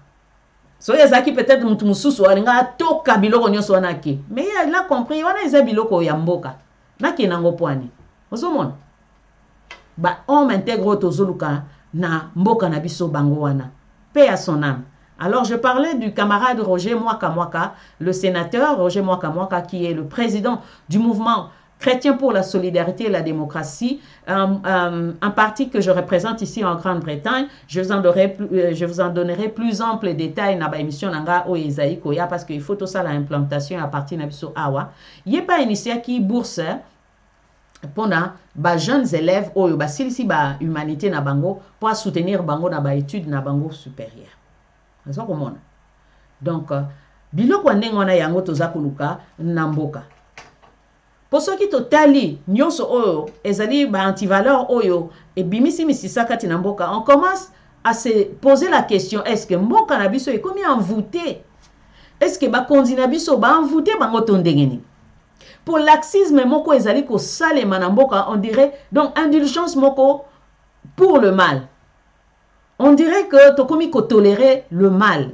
so ezaki peut-être mutu mususu alinga toka biloko nyonso wana ke mais il a compris wana eza biloko ya mboka na kenango poani ozomona ba homme intègre tozoluka na mboka na biso bango wana paix à son âme. Alors je parlais du camarade Roger Mwaka, le sénateur Roger Mwaka qui est le président du mouvement chrétien pour la solidarité et la démocratie, un parti que je représente ici en Grande-Bretagne. Je vous en donnerai plus ample détails dans l'émission Nanga o Ezaï Koya parce qu'il faut tout ça l'implantation à partir de Nabiso Awa. Il n'y a pas initié qui bourse pour les jeunes élèves ou silisi ba humanité na bango pour soutenir bango na ba études na bango supérieure. Donc biloko ndenge wana yango tozakuluka na mboka. Pour ceux qui totali nyonso oyo ezali ba anti-valeur oyo et bimisi misisa kati na mboka, on commence à se poser la question est-ce que mboka na biso est comme envoûté est-ce que bakonzi na biso baenvoûté bango to ndenge nini? Pour laxisme moko ezali ko salema na mboka, on dirait donc indulgence moko pour le mal. On dirait que tokomi ko tolérer le mal.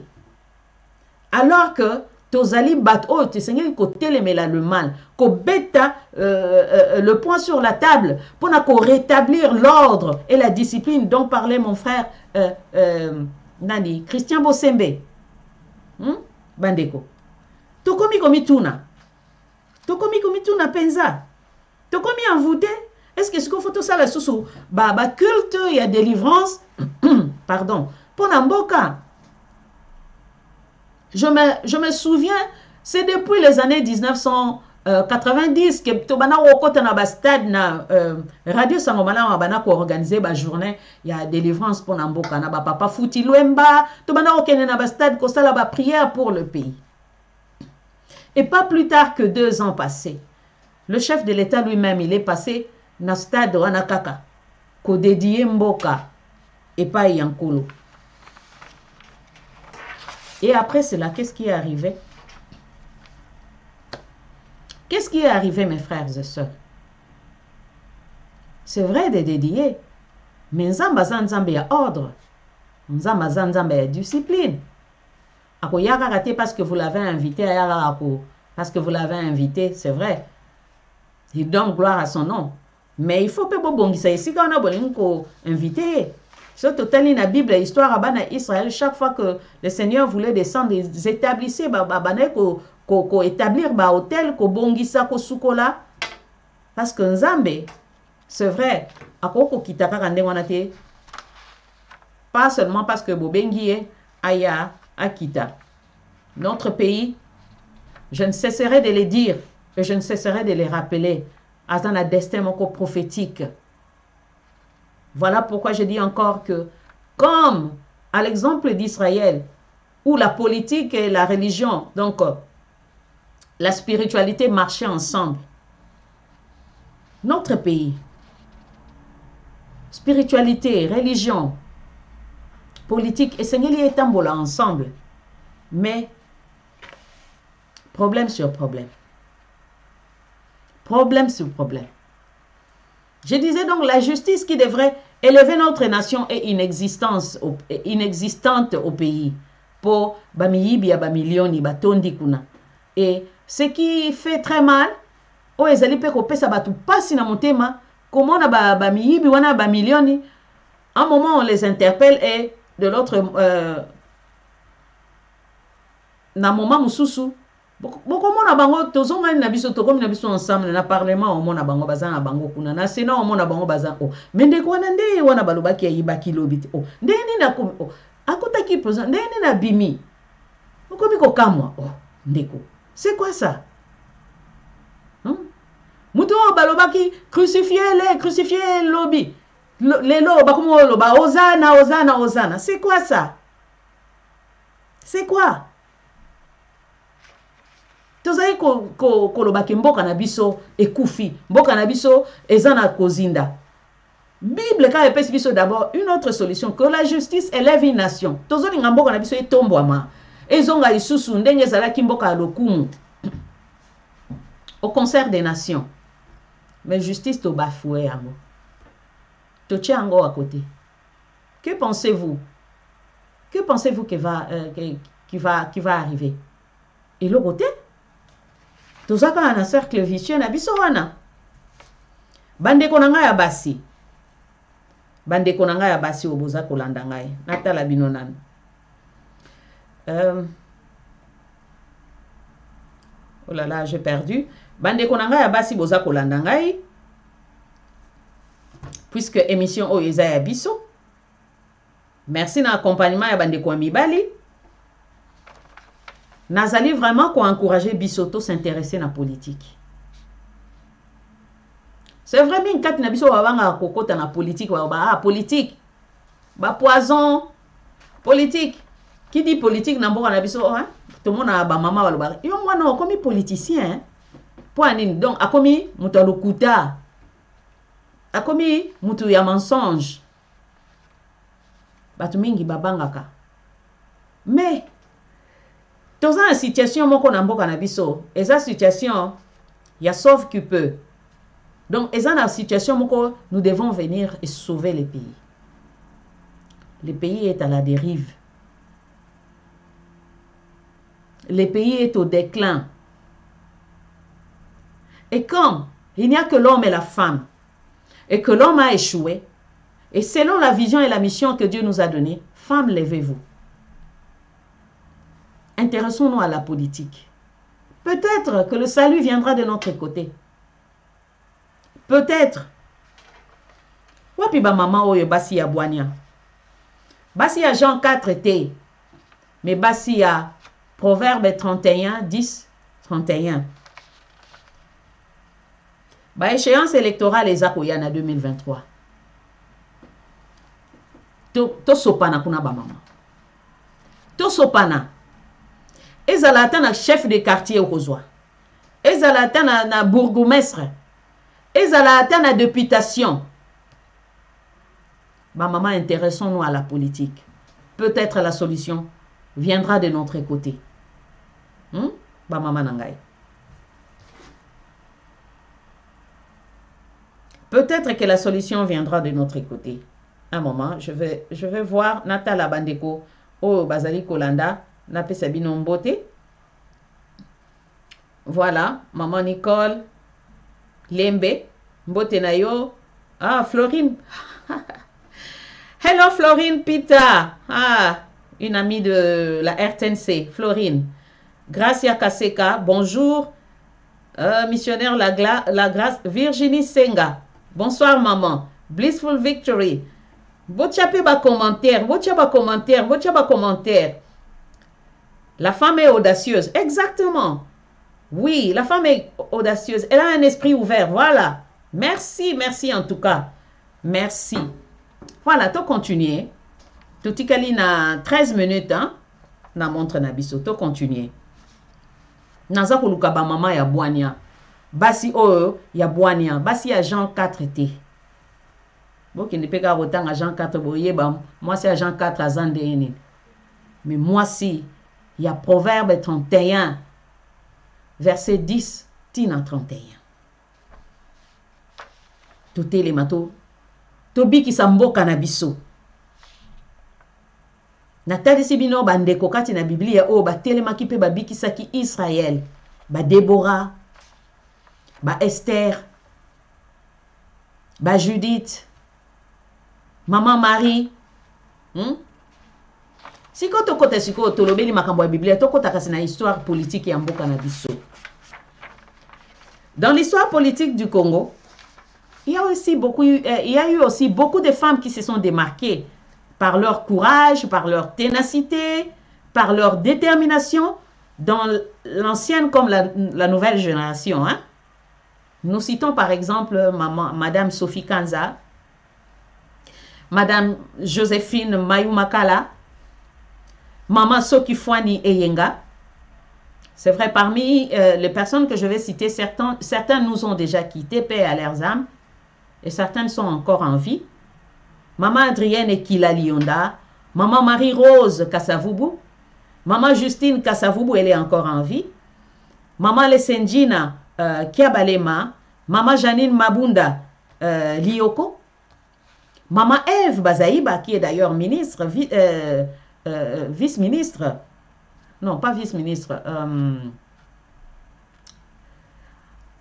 Alors que tozali bat oh te sengeli ko telemela le mal, ko beta le point sur la table pour na ko rétablir l'ordre et la discipline dont parlait mon frère Nani Christian Bosembe. Bandeko. Tokomi komi tuna. Tokomi komi tuna penza. Tokomi envoûté. Est-ce que ce qu'il faut tout ça là sous ba culte il y a délivrance pardon pour Namboka. Je me souviens, c'est depuis les années 1990 que Tobana Wokota na ba stade na Radio Sangomala bana ko organiser ba journée il y a délivrance pour Namboka na ba papa Fouti Luemba Tobana okene na ba stade ko sala ba prière pour le pays. Et pas plus tard que 2 ans passés, le chef de l'État lui-même il est passé na stade Wanakaka ko dédié Mboka et pas Yankolo. Et après cela, qu'est-ce qui est arrivé? Qu'est-ce qui est arrivé, mes frères et sœurs? C'est vrai de dédier, mais Nzamba Nzamba y a ordre. Nzamba Nzamba y a discipline. Ako yaka raté parce que vous l'avez invité, parce que vous l'avez invité, c'est vrai. Il donne gloire à son nom. Mais il faut pas bongisa ici quand on a bolingo invité. C'est totalement la Bible, l'histoire à Bana Israël, chaque fois que le Seigneur voulait descendre, ils établissaient ko établir ba hôtel ko bongisa ko sukola parce que Nzambe c'est vrai akoko kitaka kande wanate pas seulement parce que bobengié aya akita. Notre pays, je ne cesserai de les dire et je ne cesserai de les rappeler à un destin moko prophétique. Voilà pourquoi je dis encore que, comme à l'exemple d'Israël, où la politique et la religion, donc la spiritualité marchaient ensemble, notre pays, spiritualité, religion, politique, et Seigneur est ensemble, mais problème sur problème. Problème sur problème. Je disais donc la justice qui devrait élever notre nation est inexistante au pays. Pour bamiyibi ya bamilioni batondi kuna. Et ce qui fait très mal, o ezali pe ko pesa batu pasi na motema, comment na bamiyibi wana bamilioni, à un moment on les interpelle et de l'autre na moment mususu boko mona bango tozonga na biso tokomi na biso ensemble na parlement o mona bango bazana bango kuna na sénat o mona bango bazana o mendeko wana nde wana balobaki ya yibaki lobiti o ndeni na komi o akutaki president ndeni na bimi okomi ko kamwa o ndeko c'est quoi ça muto balobaki crucifier lobi lelo bakomo loba Hosanna c'est quoi ça? C'est quoi? Tozali kolobaki mboka na biso ekufi, mboka na biso ezana kozinda. Bible ka epesi biso d'abord une autre solution, que la justice élève une nation. Tozoli mboka na biso etombwama. Ezonga lisusu ndenge ezalaki mboka lokumu. Au concert des nations. Mais justice to bafoué yango. To tia yango à côté. Que pensez-vous? Que pensez-vous qui va arriver? Et le côté? Tozaka na cercle vicieux na biso wana. Bandeko na ngai ya basi. Bandeko na ngai ya basi oboza kolanda ngai. Natala bino nanu. Oh là là, j'ai perdu. Bandeko na ngai ya basi boza kolanda ngai. Puisque émission o eza ya biso. Merci na accompagnement ya bandeko ya mibali. Nazali vraiment pour encourager Bisoto s'intéresser à la politique. C'est vrai, mais quand na biso wabanga kokota na politique, politique, poison, politique. Qui dit politique na mboka na biso, hein? Tout le monde a ba maman waloba. Yo moi non, comme politicien, pour nini? Donc akomi mutu lokuta, akomi mutu ya mensonge. Batu mingi babangaka. Mais Dans une situation, moko na mboka na biso, et cette situation, il y a sauf qui peut. Donc, et dans la situation, moko, nous devons venir et sauver le pays. Le pays est à la dérive. Le pays est au déclin. Et quand il n'y a que l'homme et la femme, et que l'homme a échoué, et selon la vision et la mission que Dieu nous a donnée, femmes, levez-vous. Intéressons-nous à la politique. Peut-être que le salut viendra de notre côté. Peut-être. Wapi ba maman oyo basi ya Boania. Basi ya Jean 4 T. Mais basi ya Proverbe 31, 10, 31. Ba échéance électorale ezakoyana 2023. To sopana kuna ba maman. To sopana. Ezala ata na chef de quartier okozwa. Ezala ata na bourgmestre. Ezala ata na députation. Bah maman, intéressons-nous à la politique. Peut-être la solution viendra de notre côté. Bah maman nangai. Peut-être que la solution viendra de notre côté. Un moment, je vais voir Natala Bandeko au Bazali Kolanda. Napé Sabino Mbote. Voilà, maman Nicole, Lembe, Mbote Nayo. Ah, Florine. Hello Florine Pita. Ah, une amie de la RTNC, Florine. Gracia Kaseka, bonjour. Missionnaire la grâce, Virginie Senga. Bonsoir maman. Blissful Victory. Botiape ba commentaire, botiaba commentaire, botiaba commentaire. La femme est audacieuse. Exactement. Oui, la femme est audacieuse. Elle a un esprit ouvert. Voilà. Merci, merci en tout cas. Merci. Voilà, tu continues. Tu tikali na 13 minutes, hein? Na montre na biso. Tu continues. Naza kuluka ba mama ya Boania. Basi oyo ya Boania. Basi ya Jean 4T. Bon, qui ne peut pas autant à Jean 4 boye, moi c'est à Jean 4 à Zandéine. Mais moi si. Il y a Proverbe 31, verset 10, tina 31. Tout est les matos. Tobi qui samboka na biso. Natali sibino bandeko kati na Biblia o ba telema ki pe ba bikisaki Israël. Ba Déborah, ba Esther, ba Judith, Maman Marie. Siko to kote siko to lobeli makambo ya Biblia to kota kasi na histoire politique ya mboka na biso. Dans l'histoire politique du Congo, il y a eu aussi beaucoup de femmes qui se sont démarquées par leur courage, par leur ténacité, par leur détermination dans l'ancienne comme la nouvelle génération. Hein? Nous citons par exemple Madame Sophie Kanza, Madame Joséphine Mayumakala, Maman Soki Fouani Eyenga. C'est vrai, parmi les personnes que je vais citer, certains nous ont déjà quittés, paix à leurs âmes, et certaines sont encore en vie. Maman Adrienne Ekila Lionda, Maman Marie-Rose Kassavubu, Maman Justine Kassavubu, elle est encore en vie. Maman Lesendjina Kiabalema, Maman Janine Mabunda Lioko, Maman Eve Bazaïba, qui est d'ailleurs ministre, vice-ministre, non pas vice-ministre,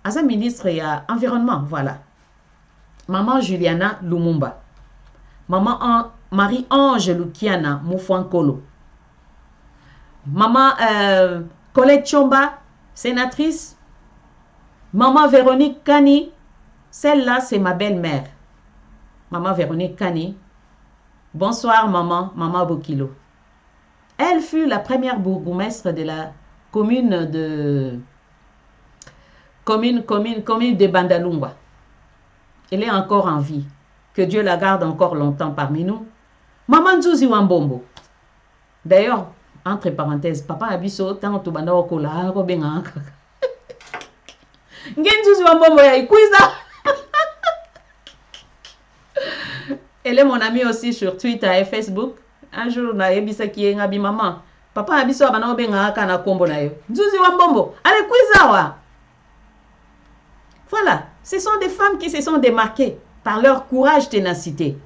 as un ministre, il y a environnement, voilà. Maman Juliana Lumumba, Maman Marie-Ange Lukiana Moufankolo, Maman Colette Chomba, sénatrice, Maman Véronique Kani, celle-là c'est ma belle-mère, Maman Véronique Kani. Bonsoir maman, Maman Bokilo. Elle fut la première bourgmestre de la commune de Bandalungwa. Elle est encore en vie. Que Dieu la garde encore longtemps parmi nous. Maman Nzuzi Wambombo. D'ailleurs, entre parenthèses, papa Abiso, tant que banda okola, robenga. Nzuzi Wambombo ya ikuiza. Elle est mon amie aussi sur Twitter et Facebook. Un jour, on a ebisa qui est ngabi maman. Papa abiso abana obenga kana kombo na yo. Nzuzi wa mbombo. Allez kwizawa. Voilà, ce sont des femmes qui se sont démarquées par leur courage, ténacité.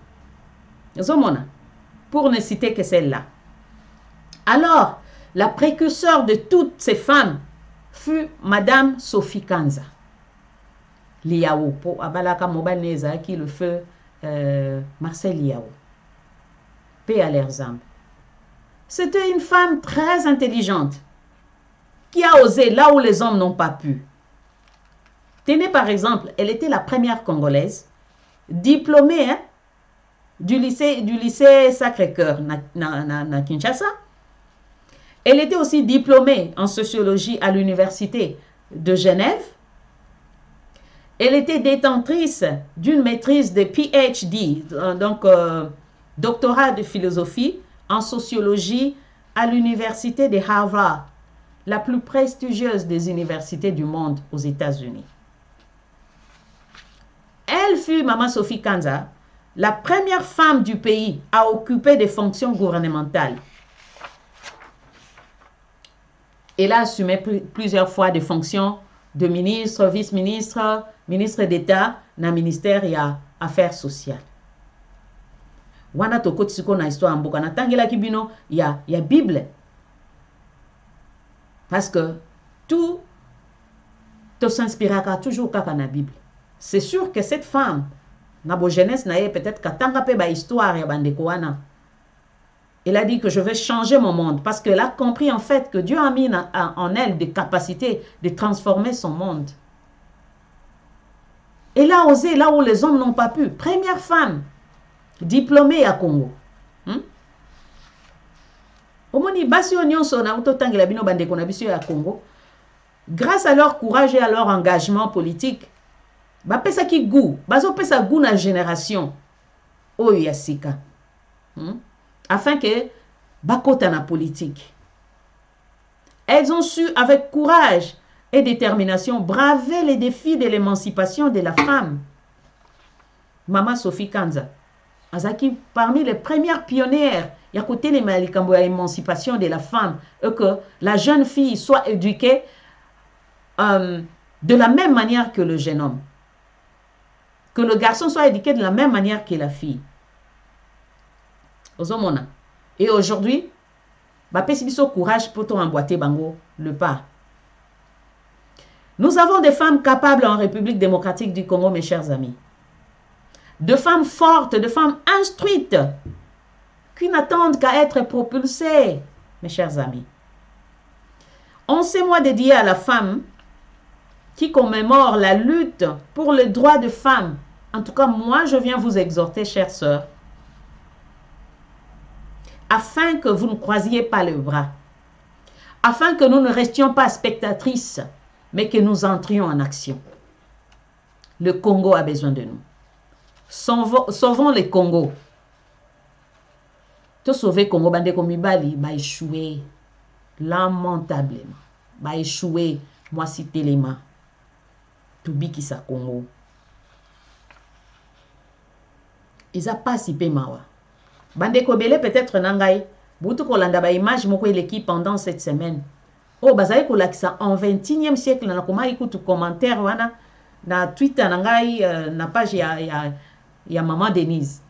Pour ne citer que celle-là. Alors, la précurseur de toutes ces femmes fut Madame Sophie Kanza. Liao, pour Abalaka Mobaneza, qui le feu Marcel Liao. Paix à leurs âmes. C'était une femme très intelligente qui a osé là où les hommes n'ont pas pu. Tenez par exemple, elle était la première Congolaise diplômée du lycée Sacré-Cœur na Kinshasa. Elle était aussi diplômée en sociologie à l'université de Genève. Elle était détentrice d'une maîtrise de PhD, donc doctorat de philosophie en sociologie à l'université de Harvard, la plus prestigieuse des universités du monde aux États-Unis. Elle fut, Maman Sophie Kanza, la première femme du pays à occuper des fonctions gouvernementales. Elle a assumé plusieurs fois des fonctions de ministre, vice-ministre, ministre d'État dans le ministère des Affaires sociales. Wana to kotsiko na histoire mboka na tangela kibino ya Bible. Parce que tout te s'inspirera toujours kaka na Bible. C'est sûr que cette femme na bo jeunesse na peut-être katanga pe ba histoire ya bandeko wana. Elle a dit que je vais changer mon monde parce qu'elle a compris en fait que Dieu a mis en elle des capacités de transformer son monde. Elle a osé là où les hommes n'ont pas pu. Première femme diplômée à Congo. Omoni basi onyonso na utotangela bino bandeko na biso ya Congo. Grâce à leur courage et à leur engagement politique, bapesa ki goût, bazo pesa goût na génération oyo ya sika. Afin que bakota na politique. Elles ont su avec courage et détermination braver les défis de l'émancipation de la femme. Maman Sophie Kanza, azaki parmi les premières pionnières, il y a côté les malikambo à l'émancipation de la femme, et que la jeune fille soit éduquée de la même manière que le jeune homme. Que le garçon soit éduqué de la même manière que la fille. Et aujourd'hui, bapesi biso courage pour emboîter bango le pas. Nous avons des femmes capables en République démocratique du Congo, mes chers amis. De femmes fortes, de femmes instruites, qui n'attendent qu'à être propulsées, mes chers amis. 11 mois dédiés à la femme qui commémore la lutte pour le droit de femmes. En tout cas, moi, je viens vous exhorter, chères sœurs, afin que vous ne croisiez pas le bras, afin que nous ne restions pas spectatrices, mais que nous entrions en action. Le Congo a besoin de nous. Sauvons le Congo. Tout sauver Congo, bandeko mibali, va échouer lamentablement. Va échouer, moi citer les mains. Tubi qui sa Congo. Ils a pas si peu mawa. Bandeko belé peut-être nangai. Boutou kolanda ba image moko l'équipe pendant cette semaine. Oh bazai kolakisa en 21e siècle na koma ikutu commentaire wana na Twitter nangai na page ya maman Denise.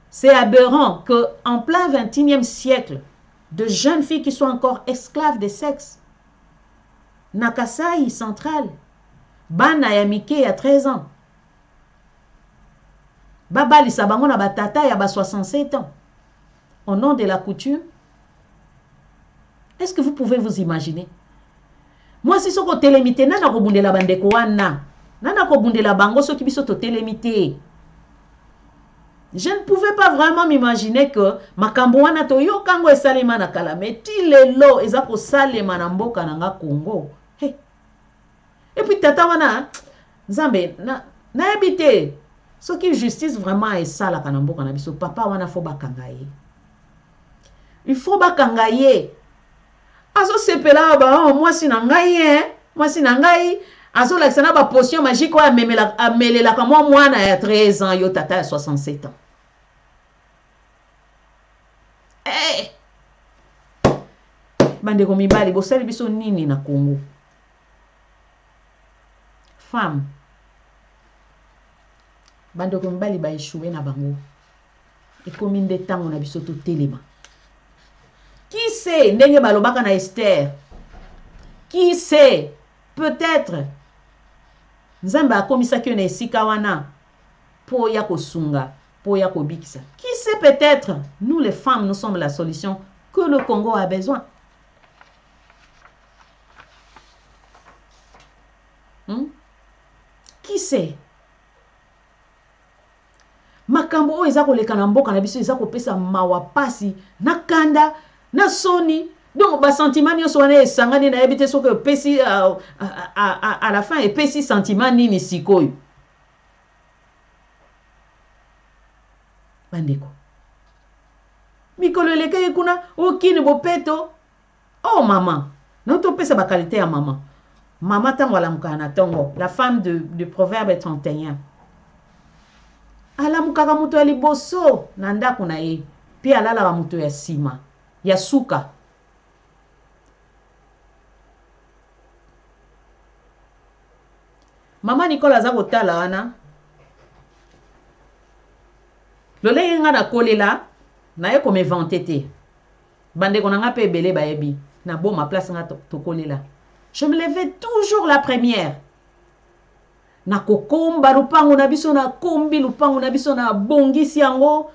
C'est aberrant que en plein 21e siècle de jeunes filles qui sont encore esclaves de sexe. Na Kasai central. Bana ya Mike ya 13 ans. Baba lisabango na batata ya ba 67 ans. Au nom de la coutume. Est-ce que vous pouvez vous imaginer? Moi, si soko télémité, nana kobunde la bandeko wana. Nana kobunde la bango soki biso to télémité. Je ne pouvais pas vraiment m'imaginer que makambo wana to yo kango esalema na kala meti lelo eza ko salema na mboka na nga Congo. Hey. Et puis tata wana Nzambe na ebité soki justice vraiment esala kana mboka na biso papa wana fo bakangaye. Il faut bakangaye. Azo sepela ba oh, moi si na ngai moi si na ngai azo laksana ba potion magique wa amelela ka mwana ya 13 ans yo tata ya 67 ans. Eh bandeko mibali bosali biso nini na Congo? Femme bandeko mibali ba échoué na bango. Et combien de temps on a biso to telema? Qui sait ndenge balobaka na Esther? Qui sait? Peut-être Nzambe akomisaki na esika wana po ya kosunga, po ya kobikisa. Qui sait, peut-être nous les femmes nous sommes la solution que le Congo a besoin. Qui sait? Makambo o eza koleka na mboka na biso eza kopesa mawa pasi na kanda na soni. Donc ba sentiment nyonso wana esangani na yebite soki pesi à la fin epesi sentiment nini sikoyo. Bandeko mikolo eleke kuna okini bopeto. Oh mama noto pesa ba qualité ya mama. Mama tango alamuka na tongo, la femme de Proverbe 31. Alamukaka muto ya liboso na ndako na ye, pi alala muto ya sima ya suka. Mama Nicolas za kotala wana lolenge nga na kolela na ye kome vantete bandeko na nga pe ebele bayebi na bon ma place nga to kolela. Je me levais toujours la première. Na kokomba lupango na biso na kombi lupango na biso na bongisi yango.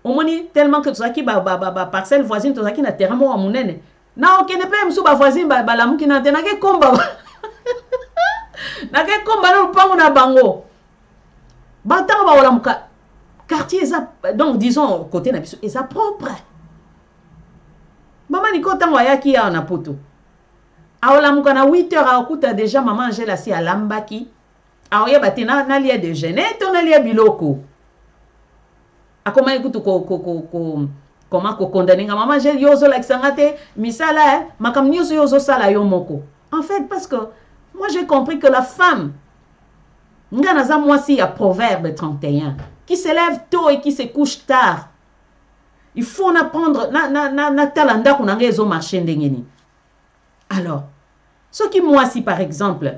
Omoni tellement que tozaki ba parcelle voisine tozaki na terrain mo munene. Na okene pe msu ba voisine ba lamuki na te na ke komba. Na ke komba na lupango na bango. Ba tango ba olamuka quartier eza donc disons côté na biso eza propre. Mama Niko tango ayaki ya na poto. Aolamuka na 8h akuta déjà maman Angela si alambaki. Aoye bati na lia de jeûner to na lia biloko. Akoma ikutu comment ko condamner maman Angela yozo la kisangate misala makam nyoso yozo sala yo moko. En fait parce que moi j'ai compris que la femme ngana za mwasi ya Proverbe 31 qui se lève tôt et qui se couche tard. Il faut en apprendre na talanda kunanga ezo marcher ndengeni. Alors, ce qui moi si par exemple,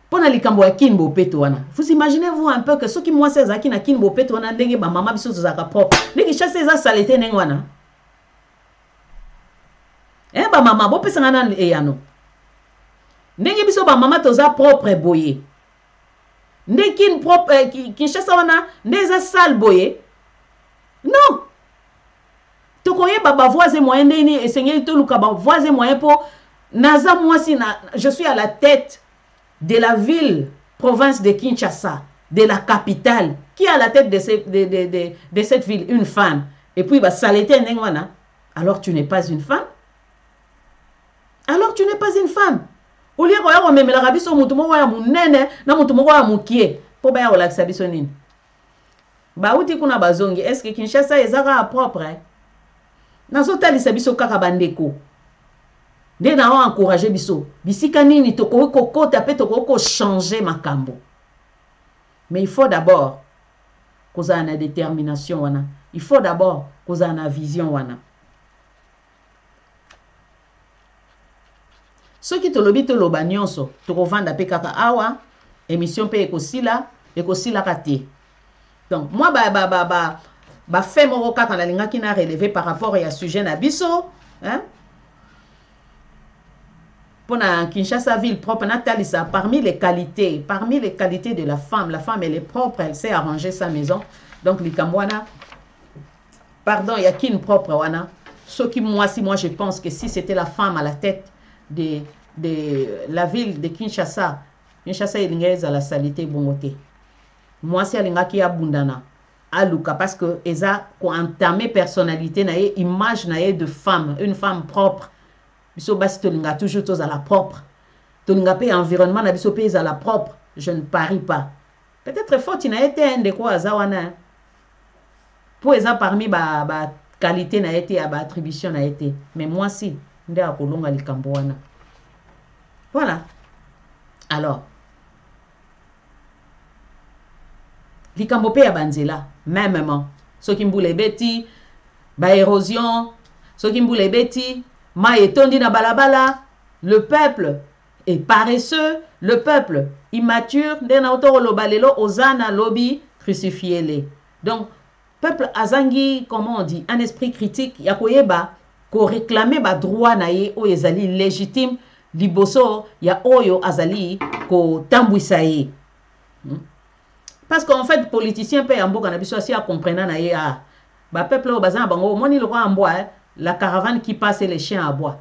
pendant les kambo ya kinbo peto wana, vous imaginez-vous un peu que ce qui moi c'est zaki na kinbo peto wana ndenge ba mama biso zaka propre. Ndenge chasse za saleté ndenge wana. Ba mama bo pesa ngana eyano. Ndenge biso ba mama toza propre boye. Ndenge kin propre ki chasse wana ndeza sale boye. Non. Tokoye baba voisin moyen nini esengeli to luka ba voisin moyen po naza mwasi na je suis à la tête de la ville province de Kinshasa, de la capitale, qui est à la tête de cette ville, une femme. Et puis bah saleté ndengwana. Alors tu n'es pas une femme? Alors tu n'es pas une femme. Au lieu ko ya ko memela rabiso mutu moko ya munene na mutu moko ya mukie po ba ya olakisa biso nini. Ba uti kuna bazongi est-ce que Kinshasa ezaka propre? Nazotalisa biso kaka bandeko. Nde na o encourager biso. Bisika nini toko kokota pe toko ko changer makambo. Mais il faut d'abord koza na détermination wana. Il faut d'abord koza na vision wana. Ce qui te lobi te loba nyonso toko vanda pe kaka awa émission pe ekosila kate. Donc moi ba fait moko kaka na linga ki na relevé par rapport à sujet na biso, hein? Pour na Kinshasa ville propre natalisa parmi les qualités de la femme elle est propre, elle sait arranger sa maison. Donc likamwana pardon, il y a qui une propre wana. Ce qui moi je pense que si c'était la femme à la tête de la ville de Kinshasa il à la saleté bongoté. Moi si alinga ki abundana aluka parce que eza ko entamer personnalité na ye, image na ye de femme, une femme propre. Biso basi tolinga toujours tous à la propre. Tolinga pe environnement na biso pe à la propre. Je ne parie pas. Peut-être faute na été un de quoi azawana. Pour eza parmi ba qualité na été ba attribution na été. Mais moi si nde akolonga likambo wana. Voilà. Alors likambo pe ya banzela mêmement. Ce qui mboule beti ba érosion, ce qui mboule beti ma etondi na balabala, le peuple est paresseux, le peuple immature, ndena otoro balelo ozana lobby crucifié. Donc peuple azangi, comment on dit, un esprit critique, ya koyeba ko réclamer ba droit na ye o ezali légitime liboso ya oyo azali ko tambwisa ye. Parce qu'en fait politicien pe amboka na biso si a comprendre na ye a ba peuple o bazana bango moni le roi en bois, la caravane qui passe et les chiens à bois.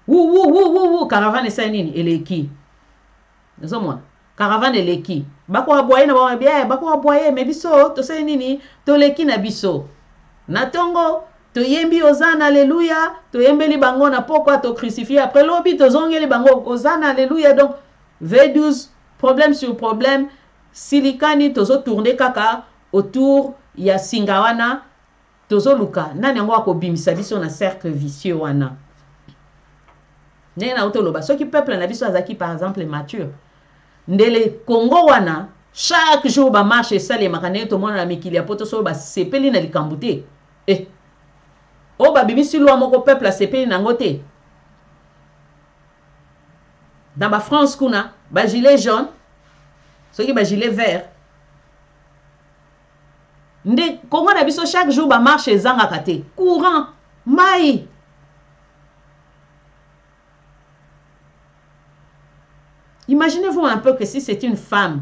Wou caravane esa nini eleki. Nzomona caravane eleki. Bako aboye na ba bien bako aboye me biso to se nini to leki na biso. Na tongo to yembi ozana alléluia, to yembeli bango na pourquoi to crucifié après lobi to zongeli bango ozana alléluia. Donc V12 problème sur problème silikani tozo tourner kaka autour ya singawana tozo luka nani yango akobimisa biso na cercle vicieux wana. Nena otoloba soki peuple na biso azaki par exemple mature ndele Congo wana chaque jour ba marche sale makane to mona na mikili ya poto so ba sepeli na likambute o ba bimisi lwa moko peuple a sepeli na ngote dans ba France kuna ba gilet jaune soki ba gilet vert nde Congo na biso chaque jour ba marche ezanga kate courant mai. Imaginez-vous un peu que si c'est une femme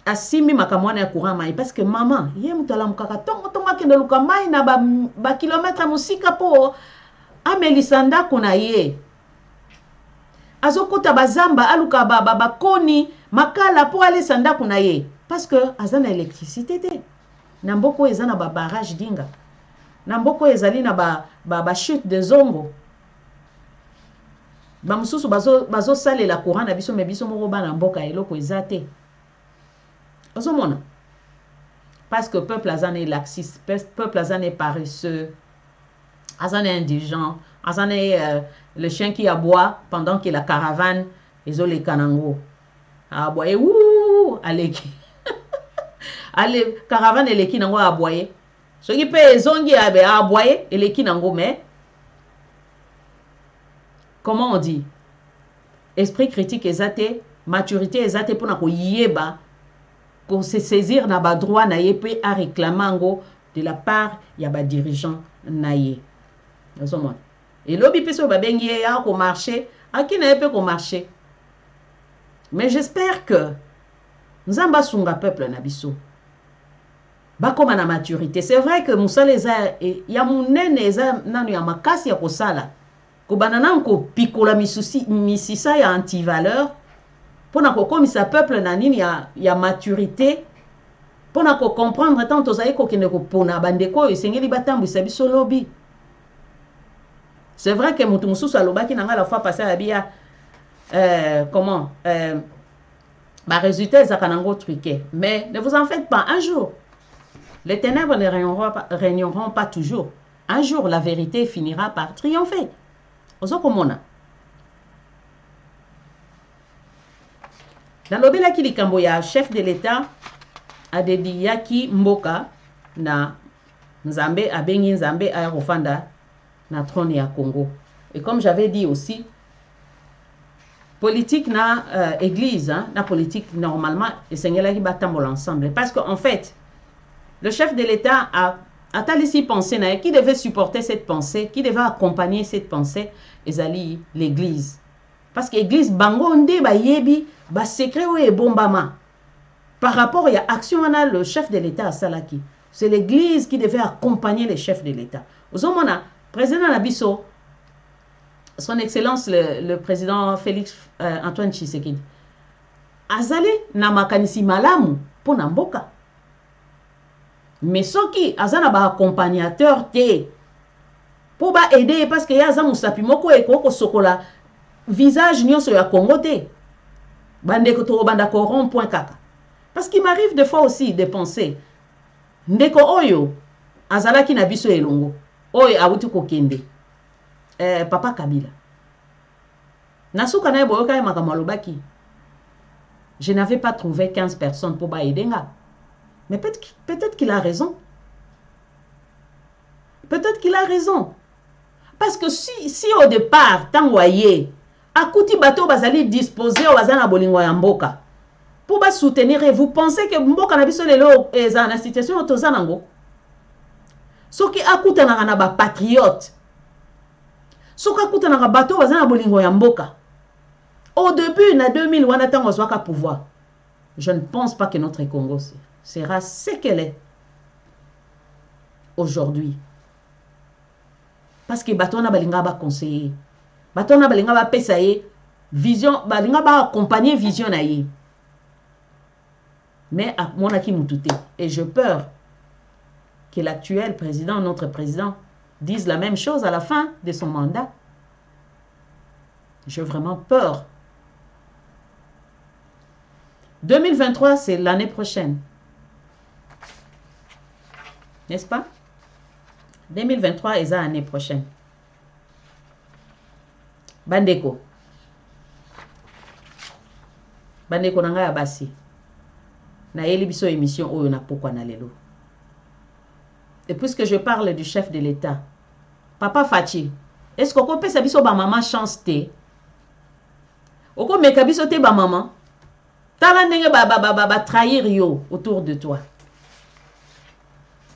asimi makamwana ya courant mai parce que maman ye mutala mukaka tongo kende luka mai na ba kilometre musika po amelisa ndako na ye azokota bazamba aluka bakoni makala po alesa ndako na ye parce que azana électricité te na mboko ezana ba barrage dinga na mboko ezali na ba chute de zongo ba mususu bazo sale la courant na biso me biso moko bana mboka eloko ezate ozomona parce que peuple azane laxiste, peuple azane paresseux, azane indigent, azane le chien qui aboie pendant que la caravane ezole kanango aboye wou aleki ale caravane eleki nango aboye soki pe ezongi aboye eleki nango mais comment on dit esprit critique ezate maturité ezate pona ko yeba pour se saisir na ba droit na ye pe a réclamango de la part ya ba dirigeant na ye nazomona et lobi peso ba bengi ya ko marcher akina ye pe ko marcher mais j'espère que nzamba sunga peuple na biso bakoma na maturité. C'est vrai que musala eza ya munene eza nanu ya makasi ya kosala ko banana ko pikola misisa ya anti-valeur pona ko komisa peuple na nini ya maturité pona ko comprendre tant ozali ko kende ko pona bandeko esengeli batambwisa biso lobi. C'est vrai que mutu mususu alobaki nanga la fois passée à bia comment ba résultat ezaka nango truqué, mais ne vous en faites pas, un jour les ténèbres ne régneront pas toujours. Un jour la vérité finira par triompher. Ozokomona nalobela ki likambo ya chef de l'État adediyaki mboka na nzambe abengi nzambe aya kofanda na trône ya Congo. Et comme j'avais dit aussi, politique na église na politique normalement esengelaki batambola ensemble parce que en fait le chef de l'État a talisi pensée na qui devait supporter cette pensée, qui devait accompagner cette pensée, ezali l'église. Parce que l'église bango nde ba yebi ba secret ou bombama. Par rapport à action à le chef de l'État à salaki. C'est l'église qui devait accompagner les chefs de l'État. Ozomona président Nabiso, son excellence le président Félix Antoine Tshisekedi. Azali na makanisi malamu pona mboka. Mais soki azana ba accompagnateur te pour ba aider parce que yaza musapi moko eko sokola visage nyonso ya Congo te bande ko to banda ko rond point kaka parce qu'il m'arrive des fois aussi de penser ndeko oyo azalaki na biso elongo oyo awuti ko kende papa Kabila nasuka na boyoka ya makamalo je n'avais pas trouvé 15 personnes pour ba aider nga. Mais peut-être qu'il a raison. Peut-être qu'il a raison. Parce que si au départ, tant voyez, à Kouti bateau bazali disposé au bazana bolingo ya mboka. Pour ba soutenir, vous pensez que mboka na biso lelo eza na situation otozanango. Soki akuta na ba patriote. Soki akuta na bateau bazana bolingo ya mboka. Au début, na 2000, wana tango zwaka pouvoir. Je ne pense pas que notre Congo sera ce qu'elle est aujourd'hui. Parce que batona balinga ba conseiller. Batona balinga ba pesaye vision, balinga ba accompagner vision na ye. Mais à mon aki mutute. Et je peur que l'actuel président, notre président, dise la même chose à la fin de son mandat. J'ai vraiment peur. 2023, c'est l'année prochaine. N'est-ce pas? 2023 est l'année prochaine. Bandeko. Bandeko nanga ya basi. Na yeli biso émission oyo na pokwa na lelo. Et puisque je parle du chef de l'État, Papa Fachi, est-ce qu'on peut savoir ba maman chance te? Oko meka biso te ba maman? Tala ndenge ba trahir yo autour de toi.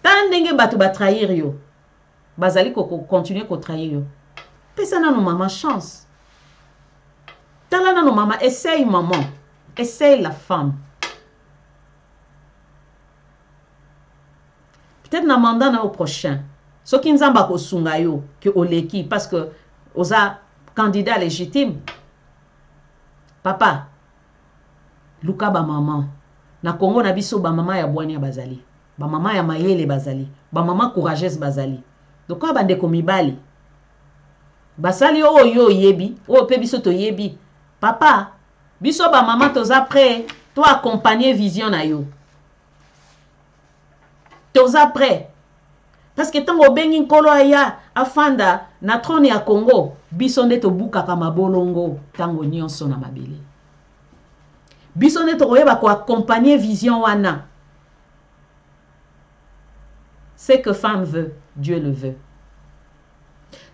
Tala ndenge batu ba trahir yo. Bazali ko continuer ko trahir yo. Pesa na no maman chance. Tala na no maman, essaye maman. Essaye la femme. Peut-être na mandat na au prochain. Ce qui nous a ko sunga yo que oleki parce que oza candidat légitime. Papa, luka ba maman. Na Congo na biso ba maman ya bwani ya bazali. Ba maman ya mayele bazali. Ba maman courageuse bazali. Donc kwa bande ko mibali. Basali yo yebi, o pe biso to yebi. Papa, biso ba maman toza prêt, toi accompagner vision na yo. Toza prêt. Parce que tango bengi nkolo aya afanda na trône ya Congo, biso nde to buka kama bolongo tango nyonso na mabele. Biso nde to koyeba ko accompagner vision wana. Ce que femme veut, Dieu le veut.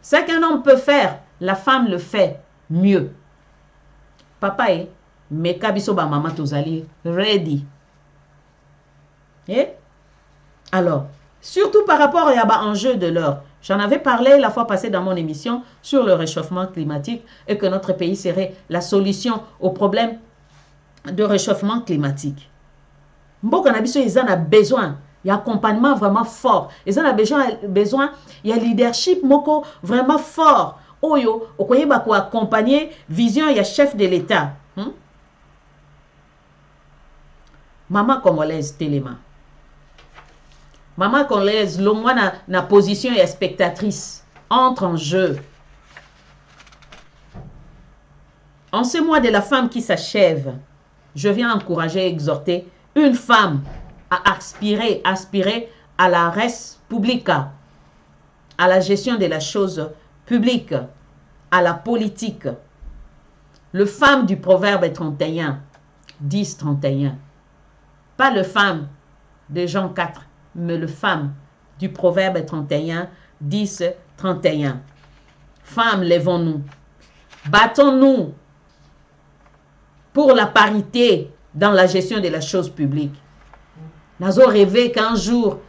Ce qu'un homme peut faire, la femme le fait mieux. Papa meka biso ba maman tozali ready. Alors, surtout par rapport à l'enjeu de l'heure. J'en avais parlé la fois passée dans mon émission sur le réchauffement climatique et que notre pays serait la solution au problème de réchauffement climatique. Mboka na biso ils en a besoin. Il y a accompagnement vraiment fort. Ils en a besoin. Il y a leadership moko vraiment fort. Oyo, okoyeba ko accompagner vision il y a chef de l'État. Maman congolaise Téléma. Maman congolaise, l'homme na position et spectatrice entre en jeu. En ce mois de la femme qui s'achève, je viens encourager et exhorter une femme à aspirer à la res publica, à la gestion de la chose publique, à la politique. Le femme du proverbe 31, 10, 31. Pas le femme de Jean 4. Mais le femme du proverbe 31, 10, 31. Femmes, lèvons-nous. Battons-nous pour la parité dans la gestion de la chose publique. Nous avons rêvé qu'un jour,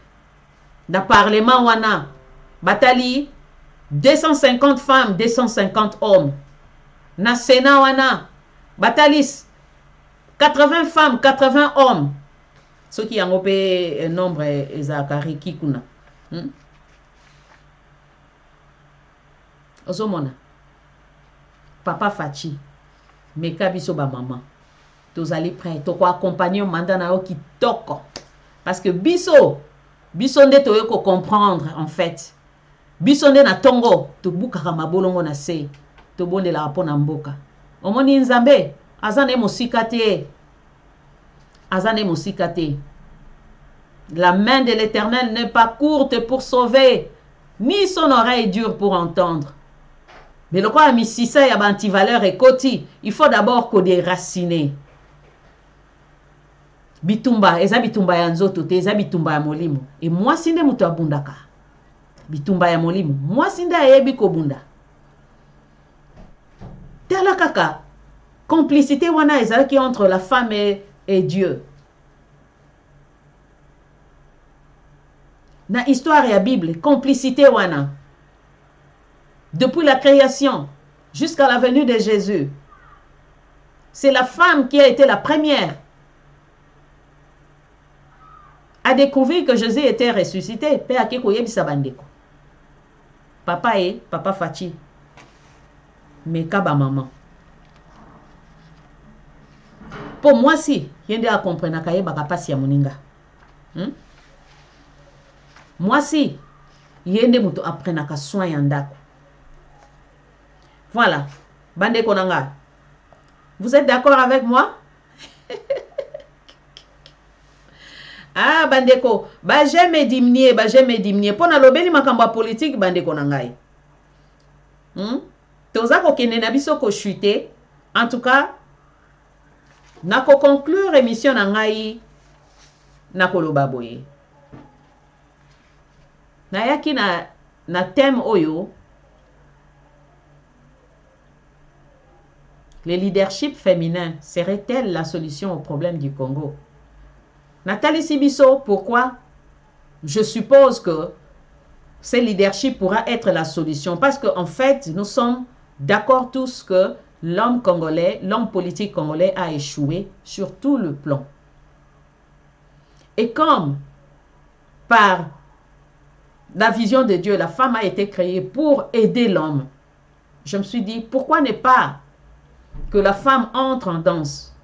dans le Parlement, wana, batali, 250 femmes, 250 hommes. Dans le Sénat, wana, batalis, 80 femmes, 80 hommes. Ceux qui ont un nombre Zakari Kikuna. Ozomona. Papa Fachi. Meka biso ba maman. Tous allez prêts. Toko accompagner au mandat na yo ki toko. Parce que biso nde to yo ko comprendre en fait. Biso nde na tongo to bukaka mabolongo na se. To bonde la rapona mboka. Omoni nzambe azane mosikate. Azane Moussikate. La main de l'Éternel n'est pas courte pour sauver, ni son oreille dure pour entendre. Mais le quoi misisa ya antivaleur et koti, il faut d'abord qu'on déraciner. Bitumba, eza bitumba ya nzoto te, eza bitumba ya molimo. Et moi sinde mutu abundaka. bitumba ya molimo mwasi nde ayebi kobunda tala kaka complicité wana ezalaki entre la femme et Dieu. Na histoire ya Bible, complicité wana. Depuis la création jusqu'à la venue de Jésus. C'est la femme qui a été la première à découvrir que Jésus était ressuscité. Papa et papa Fachi. Mais kaba maman. Pour moi si, yende a comprendre kaye baka pasi ya moninga. Moi si, yende muto apprendre ka soin yandako. Voilà, bande konanga. Vous êtes d'accord avec moi? Ah, bandeko, j'aime diminuer. Pona lobeli makamba politique, bandeko nangai. Toza ko kene na biso ko chuter. En tout cas, nako conclure émission nangai nako loba boye. Nayaki na thème oyo. Le leadership féminin serait-elle la solution au problème du Congo? Nathalie Sibiso, pourquoi? Je suppose que ce leadership pourra être la solution. Parce qu'en fait, nous sommes d'accord tous que l'homme congolais, l'homme politique congolais a échoué sur tout le plan. Et comme par la vision de Dieu, la femme a été créée pour aider l'homme, je me suis dit, pourquoi ne pas que la femme entre en danse?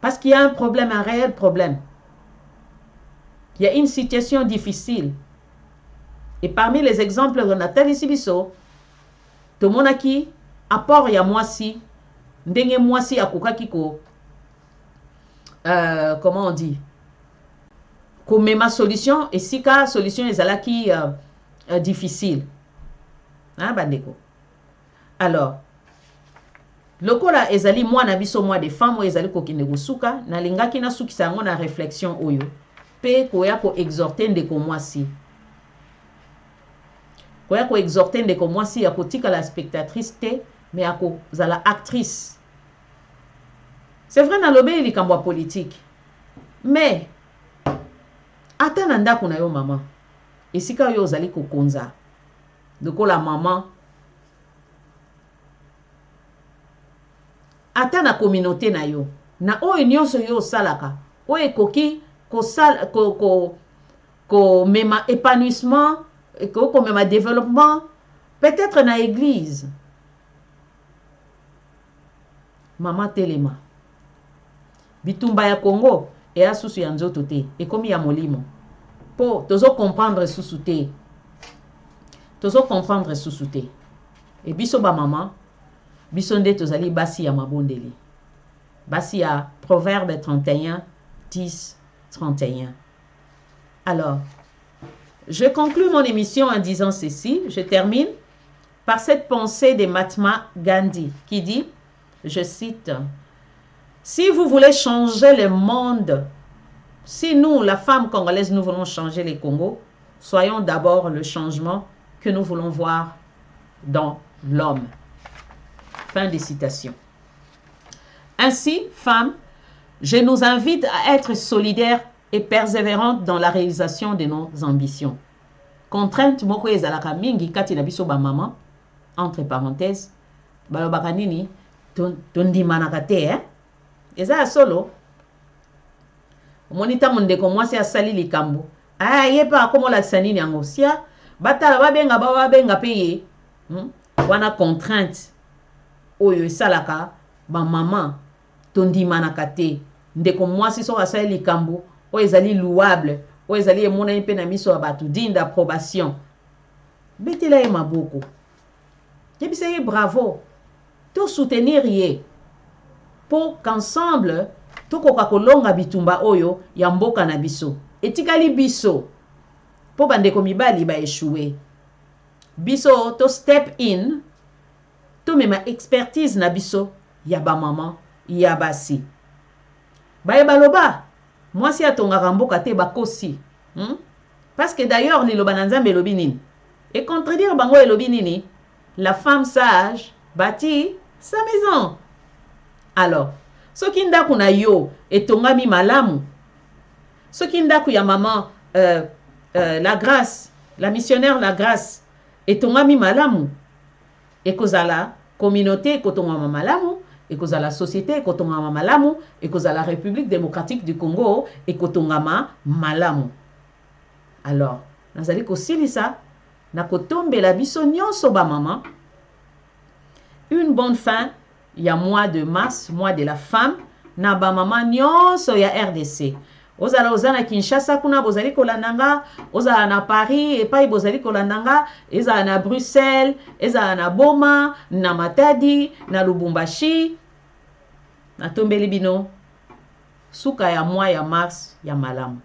Parce qu'il y a un problème, un réel problème. Il y a une situation difficile. Et parmi les exemples de Nathalie Sibiso, tout le monde qui apport ya mwasi, ndenge mwasi akokaki ko, comment on dit, ko mema solution, et si ka solution ezalaki difficile. Hein, bandeko? Alors, lokola ezali mwana biso mwa de femme ezali kokende kosuka na lingaki na suki sango na réflexion oyo pe koya ko exhorter ndeko mwasi koya ko exhorter ndeko mwasi ya kotika la spectatrice te mais ako zala actrice. C'est vrai na lobeli likambo ya politique mais ata na ndako na yo mama esika yo ozali kokonza lokola mama ata na communauté na yo na oyo nyonso yo salaka oyo ekoki ko mema épanouissement ko mema développement peut-être na église mama telema bitumba ya Congo e asusu ya nzoto te ekomi ya molimo po tozo comprendre susu te e biso ba mama biso nde tozali basi ya mabondeli. Basi ya Proverbe 31, 10, 31. Alors, je conclus mon émission en disant ceci. Je termine par cette pensée de Mahatma Gandhi qui dit, je cite, « Si vous voulez changer le monde, si nous, la femme congolaise, nous voulons changer les Congos, soyons d'abord le changement que nous voulons voir dans l'homme. » Fin de citation. Ainsi, femmes, je nous invite à être solidaires et persévérantes dans la réalisation de nos ambitions. Contrainte moko ezalaka mingi kati na biso ba mama, entre parenthèses, balobaka nini tondimanaka te, hein? Eza solo. Monita mondeko mwasi asali likambo. Yepa akomola sanini yango sia, batala babenga peye. Wana contrainte. Oyo esalaka ba mama tondimanaka te ndeko mwasi so asali likambo oyo ezali louable oyo ezali emona mpe na miso ya bato digne d'approbation betela ye maboko yebisa ye bravo to soutenir ye pour qu'ensemble tokoka kolonga bitumba oyo ya mboka na biso etikali biso po bandeko mibali ba échouer biso to step in to mema expertise na biso ya ba mama ya basi baye baloba mwasi atongaka mboka te bakosi Parce que d'ailleurs, les lobananzambe elobi nini. Et contredire bango elobi nini, la femme sage bâtit sa maison. Alors, soki ndaku na yo etongami malamu, soki ndaku ya maman la grâce, la missionnaire la grâce etongami malamu, ekozala communauté ekotongama malamu, ekozala société ekotongama malamu, ekozala République démocratique du Congo ekotongama malamu. Alors, nazali kosilisa na kotombela biso nyonso ba maman. Une bonne fin, il y a mois de mars, mois de la femme, na ba maman nyonso ya RDC. Ozala ozana Kinshasa kuna bozali kolandanga, ozala na Paris epai bozali kolandanga, ezala na Bruxelles, ezala na Boma, na Matadi, na Lubumbashi. Na tombeli bino suka ya mois ya mars ya malamu.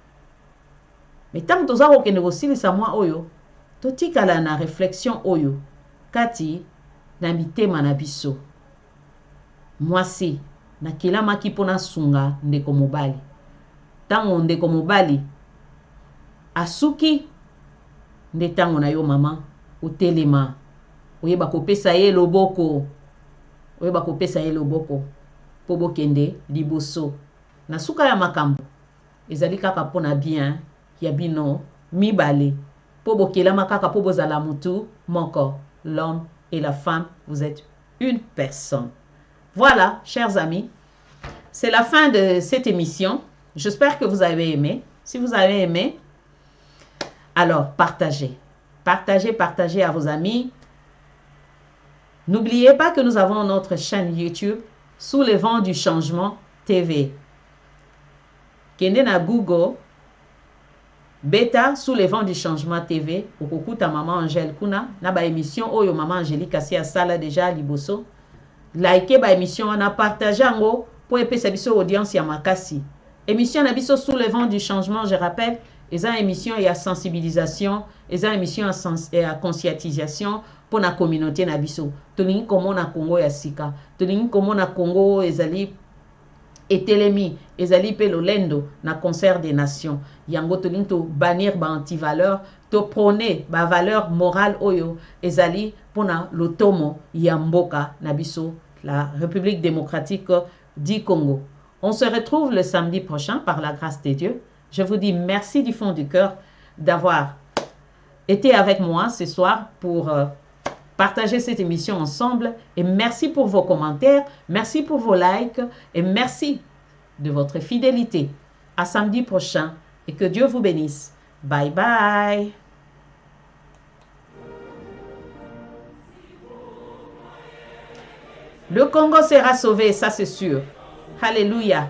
Mais tant toza kokende kosilisa mois oyo, totikala na réflexion oyo kati na mitema na biso. Mwasi na kilamaki mpona sunga ndeko mobali. Tango ndeko mobali asuki nde tango na yo mama otelema, oyeba kopesa ye loboko, oyeba kopesa ye loboko po bokende liboso. Na suka ya makambo ezali kaka mpona bien ya bino mibale po bokelama kaka po bozala mutu moko. L'homme et la femme, vous êtes une personne. Voilà, chers amis, c'est la fin de cette émission. J'espère que vous avez aimé. Si vous avez aimé, alors partagez. Partagez à vos amis. N'oubliez pas que nous avons notre chaîne YouTube Sous les vents du changement TV. Kende na Google, Beta Sous les vents du changement TV. Okukuta Maman Angèle Kuna. Na ba émission Oyo Maman Angélique Assia Sala déjà liboso. Likez ba émission, on a partagé ango pour épais biso audience ya makasi. Émission na biso Sous les vents du changement, je rappelle, eza émission ya sensibilisation, eza émission ya conscientisation pour la communauté na biso. Tolingi komo na Congo ya sika, tolingi komo na Congo ezali etelemi, ezali pe lolendo na concert des nations. Yango tolingi to bannir ba anti-valeur, to prôner ba valeur morale oyo ezali pona lotomo ya mboka na biso, la République démocratique du Congo. On se retrouve le samedi prochain par la grâce de Dieu. Je vous dis merci du fond du cœur d'avoir été avec moi ce soir pour partager cette émission ensemble. Et merci pour vos commentaires, merci pour vos likes et merci de votre fidélité. À samedi prochain et que Dieu vous bénisse. Bye bye. Le Congo sera sauvé, ça c'est sûr. Alléluia.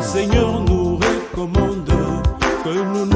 Seigneur nous recommande que nous